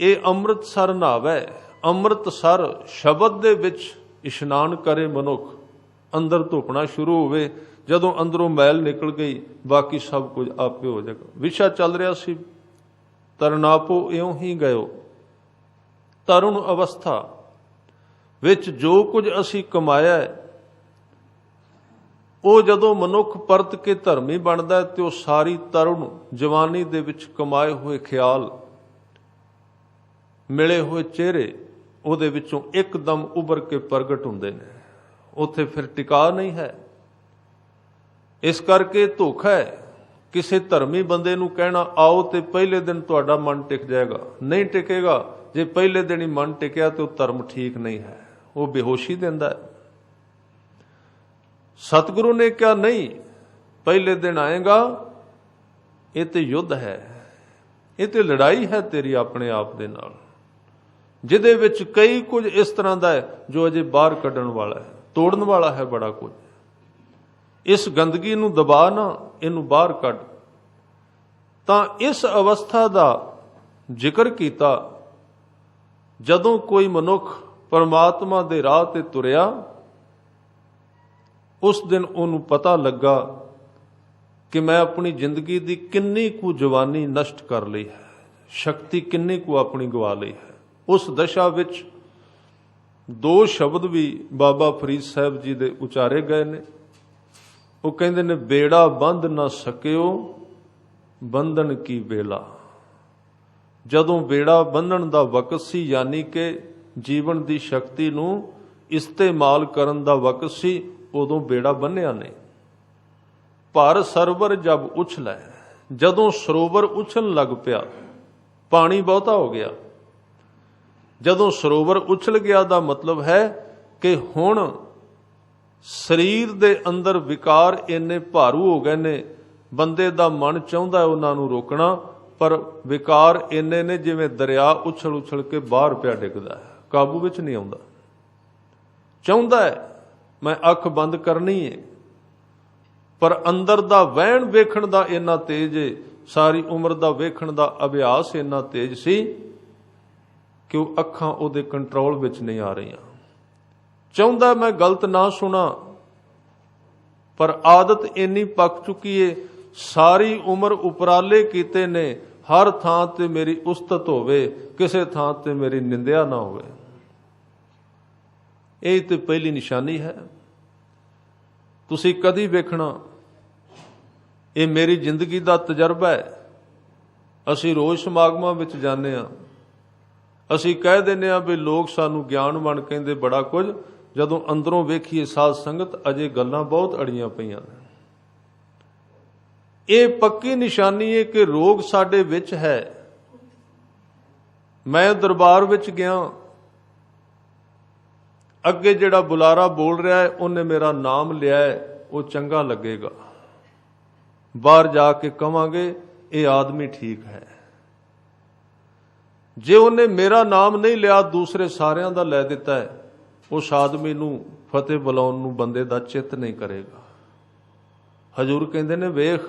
ਇਹ ਅੰਮ੍ਰਿਤ ਸਰ ਨਾਵੈ, ਅੰਮ੍ਰਿਤ ਸਰ ਸ਼ਬਦ ਦੇ ਵਿੱਚ ਇਸ਼ਨਾਨ ਕਰੇ ਮਨੁੱਖ। ਅੰਦਰ ਧੁੱਪਣਾ ਸ਼ੁਰੂ ਹੋਵੇ, ਜਦੋਂ ਅੰਦਰੋਂ ਮੈਲ ਨਿਕਲ ਗਈ ਬਾਕੀ ਸਭ ਕੁਝ ਆਪੇ ਹੋ ਜਾਏਗਾ। ਵਿਸ਼ਾ ਚੱਲ ਰਿਹਾ ਸੀ ਤਰਨਾਪੋ ਇਉਂ ਹੀ ਗਇਓ। ਤਰੁਣ ਅਵਸਥਾ ਵਿੱਚ ਜੋ ਕੁਝ ਅਸੀਂ ਕਮਾਇਆ ਹੈ, ਉਹ ਜਦੋਂ ਮਨੁੱਖ ਪਰਤ ਕੇ ਧਰਮੀ ਬਣਦਾ ਤੇ ਉਹ ਸਾਰੀ ਤਰੁਣ ਜਵਾਨੀ ਦੇ ਵਿੱਚ ਕਮਾਏ ਹੋਏ ਖਿਆਲ, ਮਿਲੇ ਹੋਏ ਚਿਹਰੇ ਉਹਦੇ ਵਿੱਚੋਂ ਇੱਕਦਮ ਉੱਭਰ ਕੇ ਪ੍ਰਗਟ ਹੁੰਦੇ ਨੇ। ਉੱਥੇ ਫਿਰ ਟਿਕਾ ਨਹੀਂ ਹੈ। ਇਸ ਕਰਕੇ ਧੋਖਾ ਹੈ ਕਿਸੇ ਧਰਮੀ ਬੰਦੇ ਨੂੰ ਕਹਿਣਾ ਆਓ ਤੇ ਪਹਿਲੇ ਦਿਨ ਤੁਹਾਡਾ ਮਨ ਟਿਕ ਜਾਏਗਾ। ਨਹੀਂ ਟਿਕੇਗਾ। ਜੇ ਪਹਿਲੇ ਦਿਨ ਹੀ ਮਨ ਟਿਕਿਆ ਤੇ ਉਹ ਧਰਮ ਠੀਕ ਨਹੀਂ ਹੈ, ਉਹ ਬੇਹੋਸ਼ੀ ਦਿੰਦਾ ਹੈ। ਸਤਿਗੁਰੂ ਨੇ ਕਿਹਾ ਨਹੀਂ, ਪਹਿਲੇ ਦਿਨ ਆਏਗਾ। ਇਹ ਤੇ ਯੁੱਧ ਹੈ, ਇਹ ਤੇ ਲੜਾਈ ਹੈ ਤੇਰੀ ਆਪਣੇ ਆਪ ਦੇ ਨਾਲ, ਜਿਹਦੇ ਵਿੱਚ ਕਈ ਕੁਝ ਇਸ ਤਰ੍ਹਾਂ ਦਾ ਹੈ ਜੋ ਅਜੇ ਬਾਹਰ ਕੱਢਣ ਵਾਲਾ ਹੈ, ਤੋੜਨ ਵਾਲਾ ਹੈ ਬੜਾ ਕੁਝ। ਇਸ ਗੰਦਗੀ ਨੂੰ ਦਬਾ ਨਾ, ਇਹਨੂੰ ਬਾਹਰ ਕੱਢ। ਤਾਂ ਇਸ ਅਵਸਥਾ ਦਾ ਜ਼ਿਕਰ ਕੀਤਾ ਜਦੋਂ ਕੋਈ ਮਨੁੱਖ ਪਰਮਾਤਮਾ ਦੇ ਰਾਹ ਤੇ ਤੁਰਿਆ। ਉਸ ਦਿਨ ਉਹਨੂੰ ਪਤਾ ਲੱਗਾ ਕਿ ਮੈਂ ਆਪਣੀ ਜ਼ਿੰਦਗੀ ਦੀ ਕਿੰਨੀ ਕੁ ਜਵਾਨੀ ਨਸ਼ਟ ਕਰ ਲਈ ਹੈ, ਸ਼ਕਤੀ ਕਿੰਨੀ ਕੁ ਆਪਣੀ ਗਵਾ ਲਈ ਹੈ। ਉਸ ਦਸ਼ਾ ਵਿੱਚ ਦੋ ਸ਼ਬਦ ਵੀ ਬਾਬਾ ਫਰੀਦ ਸਾਹਿਬ ਜੀ ਦੇ ਉਚਾਰੇ ਗਏ ਨੇ। ਉਹ ਕਹਿੰਦੇ ਨੇ, ਬੇੜਾ ਬੰਧ ਨਾ ਸਕਿਓ ਬੰਧਨ ਕੀ ਬੇਲਾ। ਜਦੋਂ ਬੇੜਾ ਬੰਨਣ ਦਾ ਵਕਤ ਸੀ, ਯਾਨੀ ਕਿ ਜੀਵਨ ਦੀ ਸ਼ਕਤੀ ਨੂੰ ਇਸਤੇਮਾਲ ਕਰਨ ਦਾ ਵਕਤ ਸੀ, ਉਦੋਂ ਬੇੜਾ ਬੰਨਿਆ ਨਹੀਂ। ਭਰ ਸਰਵਰ ਜਬ ਉਛਲੈ, ਜਦੋਂ ਸਰੋਵਰ ਉਛਲਣ ਲੱਗ ਪਿਆ, ਪਾਣੀ ਬਹੁਤਾ ਹੋ ਗਿਆ। ਜਦੋਂ ਸਰੋਵਰ ਉਛਲ ਗਿਆ ਦਾ ਮਤਲਬ ਹੈ ਕਿ ਹੁਣ ਸਰੀਰ ਦੇ ਅੰਦਰ ਵਿਕਾਰ ਇੰਨੇ ਭਾਰੂ ਹੋ ਗਏ ਨੇ, ਬੰਦੇ ਦਾ ਮਨ ਚਾਹੁੰਦਾ ਉਹਨਾਂ ਨੂੰ ਰੋਕਣਾ, ਪਰ ਵਿਕਾਰ ਇੰਨੇ ਨੇ ਜਿਵੇਂ ਦਰਿਆ ਉਛਲ ਉਛਲ ਕੇ ਬਾਹਰ ਪਿਆ ਡਿੱਗਦਾ ਹੈ, ਕਾਬੂ ਵਿੱਚ ਨਹੀਂ ਆਉਂਦਾ। ਚਾਹੁੰਦਾ ਹੈ ਮੈਂ ਅੱਖ ਬੰਦ ਕਰਨੀ ਹੈ, ਪਰ ਅੰਦਰ ਦਾ ਵਹਿਣ ਵੇਖਣ ਦਾ ਇੰਨਾ ਤੇਜ਼ ਹੈ, ਸਾਰੀ ਉਮਰ ਦਾ ਵੇਖਣ ਦਾ ਅਭਿਆਸ ਇੰਨਾ ਤੇਜ਼ ਸੀ ਕਿ ਉਹ ਅੱਖਾਂ ਉਹਦੇ ਕੰਟਰੋਲ ਵਿੱਚ ਨਹੀਂ ਆ ਰਹੀਆਂ। ਚਾਹੁੰਦਾ ਮੈਂ ਗਲਤ ਨਾ ਸੁਣਾ, ਪਰ ਆਦਤ ਇੰਨੀ ਪੱਕ ਚੁੱਕੀ ਏ, ਸਾਰੀ ਉਮਰ ਉਪਰਾਲੇ ਕੀਤੇ ਨੇ, ਹਰ ਥਾਂ ਤੇ ਮੇਰੀ ਉਸਤਤ ਹੋਵੇ, ਕਿਸੇ ਥਾਂ ਤੇ ਮੇਰੀ ਨਿੰਦਿਆ ਨਾ ਹੋਵੇ। ਇਹ ਤੇ ਪਹਿਲੀ ਨਿਸ਼ਾਨੀ ਹੈ। ਤੁਸੀਂ ਕਦੀ ਵੇਖਣਾ, ਇਹ ਮੇਰੀ ਜ਼ਿੰਦਗੀ ਦਾ ਤਜਰਬਾ ਹੈ। ਅਸੀਂ ਰੋਜ਼ ਸਮਾਗਮਾਂ ਵਿੱਚ ਜਾਂਦੇ ਹਾਂ, ਅਸੀਂ ਕਹਿ ਦਿੰਦੇ ਹਾਂ ਵੀ ਲੋਕ ਸਾਨੂੰ ਗਿਆਨਵਾਨ ਕਹਿੰਦੇ ਬੜਾ ਕੁਝ, ਜਦੋਂ ਅੰਦਰੋਂ ਵੇਖੀਏ ਸਾਧ ਸੰਗਤ ਅਜੇ ਗੱਲਾਂ ਬਹੁਤ ਅੜੀਆਂ ਪਈਆਂ ਨੇ। ਇਹ ਪੱਕੀ ਨਿਸ਼ਾਨੀ ਹੈ ਕਿ ਰੋਗ ਸਾਡੇ ਵਿੱਚ ਹੈ। ਮੈਂ ਦਰਬਾਰ ਵਿੱਚ ਗਿਆ, ਅੱਗੇ ਜਿਹੜਾ ਬੁਲਾਰਾ ਬੋਲ ਰਿਹਾ ਹੈ ਉਹਨੇ ਮੇਰਾ ਨਾਮ ਲਿਆ ਹੈ, ਉਹ ਚੰਗਾ ਲੱਗੇਗਾ। ਬਾਹਰ ਜਾ ਕੇ ਕਵਾਂਗੇ ਇਹ ਆਦਮੀ ਠੀਕ ਹੈ। ਜੇ ਉਹਨੇ ਮੇਰਾ ਨਾਮ ਨਹੀਂ ਲਿਆ, ਦੂਸਰੇ ਸਾਰਿਆਂ ਦਾ ਲੈ ਦਿੱਤਾ ਹੈ, ਉਸ ਆਦਮੀ ਨੂੰ ਫਤਿਹ ਬੁਲਾਉਣ ਨੂੰ ਬੰਦੇ ਦਾ ਚਿੱਤ ਨਹੀਂ ਕਰੇਗਾ। ਹਜ਼ੂਰ ਕਹਿੰਦੇ ਨੇ ਵੇਖ,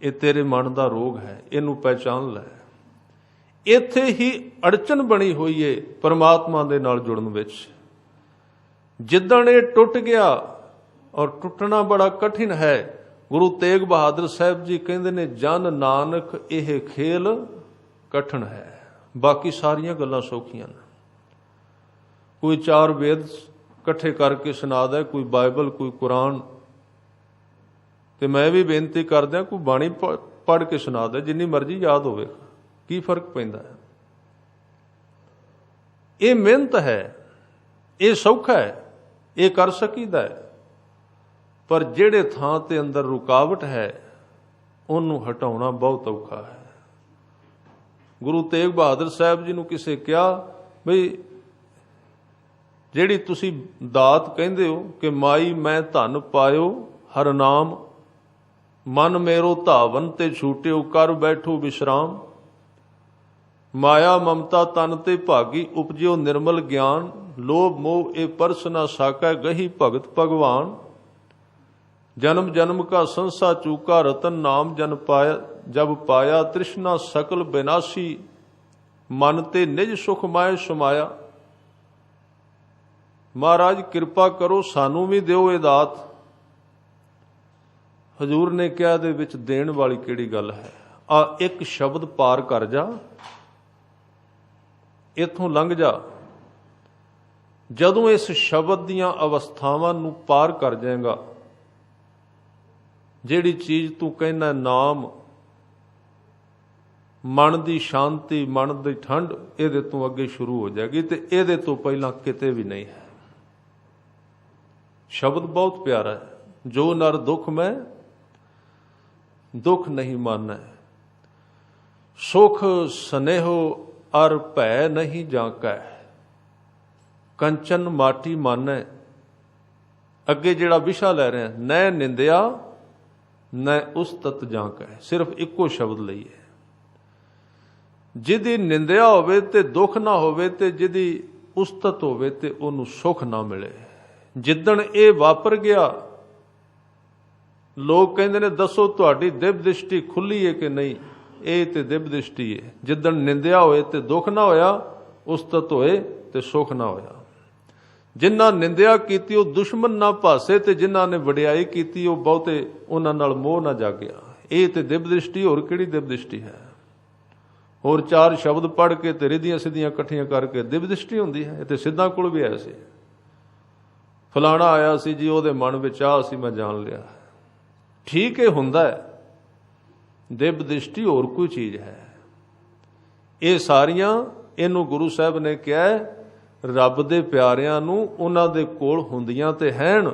ਇਹ ਤੇਰੇ ਮਨ ਦਾ ਰੋਗ ਹੈ, ਇਹਨੂੰ ਪਹਿਚਾਨ ਲੈ। ਇੱਥੇ ਹੀ ਅੜਚਨ ਬਣੀ ਹੋਈ ਏ ਪਰਮਾਤਮਾ ਦੇ ਨਾਲ ਜੁੜਨ ਵਿੱਚ। ਜਿੱਦਣ ਇਹ ਟੁੱਟ ਗਿਆ, ਔਰ ਟੁੱਟਣਾ ਬੜਾ ਕਠਿਨ ਹੈ, ਗੁਰੂ ਤੇਗ ਬਹਾਦਰ ਸਾਹਿਬ ਜੀ ਕਹਿੰਦੇ ਨੇ ਜਨ ਨਾਨਕ ਇਹ ਖੇਲ ਕਠਿਨ ਹੈ। ਬਾਕੀ ਸਾਰੀਆਂ ਗੱਲਾਂ ਸੌਖੀਆਂ ਨੇ। ਕੋਈ 4 ਵੇਦ ਇਕੱਠੇ ਕਰਕੇ ਸੁਣਾਦਾ, ਕੋਈ ਬਾਈਬਲ, ਕੋਈ ਕੁਰਾਨ। ਤੇ ਮੈਂ ਵੀ ਬੇਨਤੀ ਕਰਦਾ, ਕੋਈ ਬਾਣੀ ਪੜ੍ਹ ਕੇ ਸੁਣਾਦਾ, ਜਿੰਨੀ ਮਰਜ਼ੀ ਯਾਦ ਹੋਵੇ, ਕੀ ਫਰਕ ਪੈਂਦਾ ਹੈ? ਇਹ ਮਿਹਨਤ ਹੈ, ਇਹ ਸੌਖਾ ਹੈ, ਇਹ ਕਰ ਸਕੀਦਾ ਹੈ। ਪਰ ਜਿਹੜੇ ਥਾਂ ਤੇ ਅੰਦਰ ਰੁਕਾਵਟ ਹੈ ਉਹਨੂੰ ਹਟਾਉਣਾ ਬਹੁਤ ਔਖਾ ਹੈ। ਗੁਰੂ ਤੇਗ ਬਹਾਦਰ ਸਾਹਿਬ ਜੀ ਨੂੰ ਕਿਸੇ ਕਿਹਾ ਬਈ ਜਿਹੜੀ ਤੁਸੀਂ ਦਾਤ ਕਹਿੰਦੇ ਹੋ ਕਿ ਮਾਈ ਮੈਂ ਧਨ ਪਾਇਓ ਹਰ ਨਾਮ, ਮਨ ਮੇਰੋ ਧਾਵਨ ਤੇ ਛੂਟਿਓ ਕਰ ਬੈਠੋ ਵਿਸ਼ਰਾਮ, ਮਾਇਆ ਮਮਤਾ ਤਨ ਤੇ ਭਾਗੀ ਉਪਜਿਓ ਨਿਰਮਲ ਗਿਆਨ, ਲੋਭ ਮੋਹ ਇਹ ਪਰਸ ਨਾ ਸਾਕੈ ਗਹੀ ਭਗਤ ਭਗਵਾਨ, जन्म जन्म का संसा चूका रतन नाम जन पाया, जब पाया तृष्णा सकल विनाशी, मन ते निज सुख माए समाया। महाराज किरपा करो सानू भी दिओ ये दात। हजूर ने कहा दे विच देण वाली किहड़ी गल है? आ एक शब्द पार कर जा, इथों लंघ जा। जदों इस शब्द दीआं अवस्थावां नूं पार कर जाएगा, ਜਿਹੜੀ ਚੀਜ਼ ਤੂੰ ਕਹਿੰਦਾ ਨਾਮ, ਮਨ ਦੀ ਸ਼ਾਂਤੀ, ਮਨ ਦੀ ਠੰਡ, ਇਹਦੇ ਤੋਂ ਅੱਗੇ ਸ਼ੁਰੂ ਹੋ ਜਾਏਗੀ ਤੇ ਇਹਦੇ ਤੋਂ ਪਹਿਲਾਂ ਕਿਤੇ ਵੀ ਨਹੀਂ ਹੈ। ਸ਼ਬਦ ਬਹੁਤ ਪਿਆਰਾ ਹੈ, ਜੋ ਨਰ ਦੁਖ ਮੈਂ ਦੁਖ ਨਹੀਂ ਮਾਨੈ, ਸੁਖ ਸਨੇਹੋ ਅਰ ਭੈ ਨਹੀਂ ਜਾਂਕੈ, ਕੰਚਨ ਮਾਟੀ ਮਾਨੈ। ਅੱਗੇ ਜਿਹੜਾ ਵਿਸ਼ਾ ਲੈ ਰਿਹਾ, ਨੈ ਨਿੰਦਿਆ न उस्तत जांकै, सिर्फ इक्को शब्द लईए। जिहदी निंदिया होवे ते दुख ना होवे ते जिहदी उस्तत होवे ते उहनूं सुख ना मिले। जिद्दण ये वापर गया, लोग कहंदे ने दसो तुहाडी दिव्य दृष्टि खुली है कि नहीं? ये ते दिव्य दृष्टि है। जिद्दण निंदिया होए ते दुख ना होया, उस्तत होए ते सुख ना होया। जिन्ना निंदिया कीती वो दुश्मन ना भासे, ते जिन्ना ने वडियाई कीती वो बहुते उन्हां नाल मोह ना जागया। ये ते दिव्य दृष्टि, होर किहड़ी दिव्य दृष्टि है? होर 4 शब्द पढ़ के ते रिधियां सिद्धियां इकट्ठियां करके दिव्य दृष्टि हुंदी है। ये ते सिद्धां कोल भी आया सी, फलाना आया सी जी, ਉਹਦੇ ਮਨ ਵਿੱਚ ਆ ਸੀ, मैं जान लिया। ठीक है, हुंदा है। दिव्य दृष्टि होर कोई चीज़ है। ये सारियां इहनूं गुरु साहब ने कहा है, ਰੱਬ ਦੇ ਪਿਆਰਿਆਂ ਨੂੰ ਉਹਨਾਂ ਦੇ ਕੋਲ ਹੁੰਦੀਆਂ ਤੇ ਹੈਣ,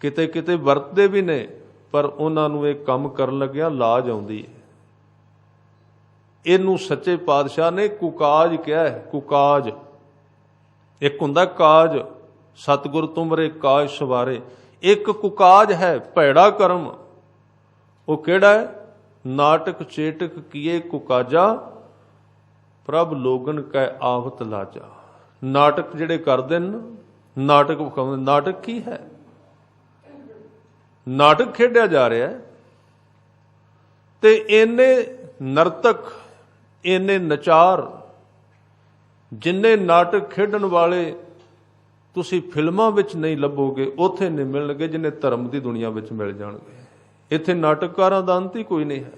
ਕਿਤੇ ਕਿਤੇ ਵਰਤਦੇ ਵੀ ਨੇ, ਪਰ ਉਹਨਾਂ ਨੂੰ ਇਹ ਕੰਮ ਕਰਨ ਲੱਗਿਆ ਲਾਜ ਆਉਂਦੀ ਹੈ। ਇਹਨੂੰ ਸੱਚੇ ਪਾਤਸ਼ਾਹ ਨੇ ਕੁਕਾਜ ਕਿਹਾ ਹੈ। ਕੁਕਾਜ ਇੱਕ ਹੁੰਦਾ ਕਾਜ, ਸਤਿਗੁਰ ਤੁਮਰੇ ਕਾਜ ਸਵਾਰੇ। ਇੱਕ ਕੁਕਾਜ ਹੈ ਭੈੜਾ ਕਰਮ। ਉਹ ਕਿਹੜਾ ਹੈ? ਨਾਟਕ ਚੇਟਕ ਕੀਏ ਕੁਕਾਜਾ, ਪ੍ਰਭ ਲੋਗਨ ਕੈ ਆਵਤ ਲਾਜਾ। ਨਾਟਕ ਜਿਹੜੇ ਕਰਦੇ ਨੇ, ਨਾਟਕ ਵਿਖਾਉਂਦੇ। ਨਾਟਕ ਕੀ ਹੈ? ਨਾਟਕ ਖੇਡਿਆ ਜਾ ਰਿਹਾ ਹੈ ਤੇ ਇੰਨੇ ਨਰਤਕ, ਇੰਨੇ ਨਚਾਰ, ਜਿੰਨੇ ਨਾਟਕ ਖੇਡਣ ਵਾਲੇ ਤੁਸੀਂ ਫਿਲਮਾਂ ਵਿੱਚ ਨਹੀਂ ਲੱਭੋਗੇ, ਉੱਥੇ ਨਹੀਂ ਮਿਲਣਗੇ ਜਿੰਨੇ ਧਰਮ ਦੀ ਦੁਨੀਆ ਵਿੱਚ ਮਿਲ ਜਾਣਗੇ। ਇੱਥੇ ਨਾਟਕਕਾਰਾਂ ਦਾ ਅੰਤ ਹੀ ਕੋਈ ਨਹੀਂ ਹੈ।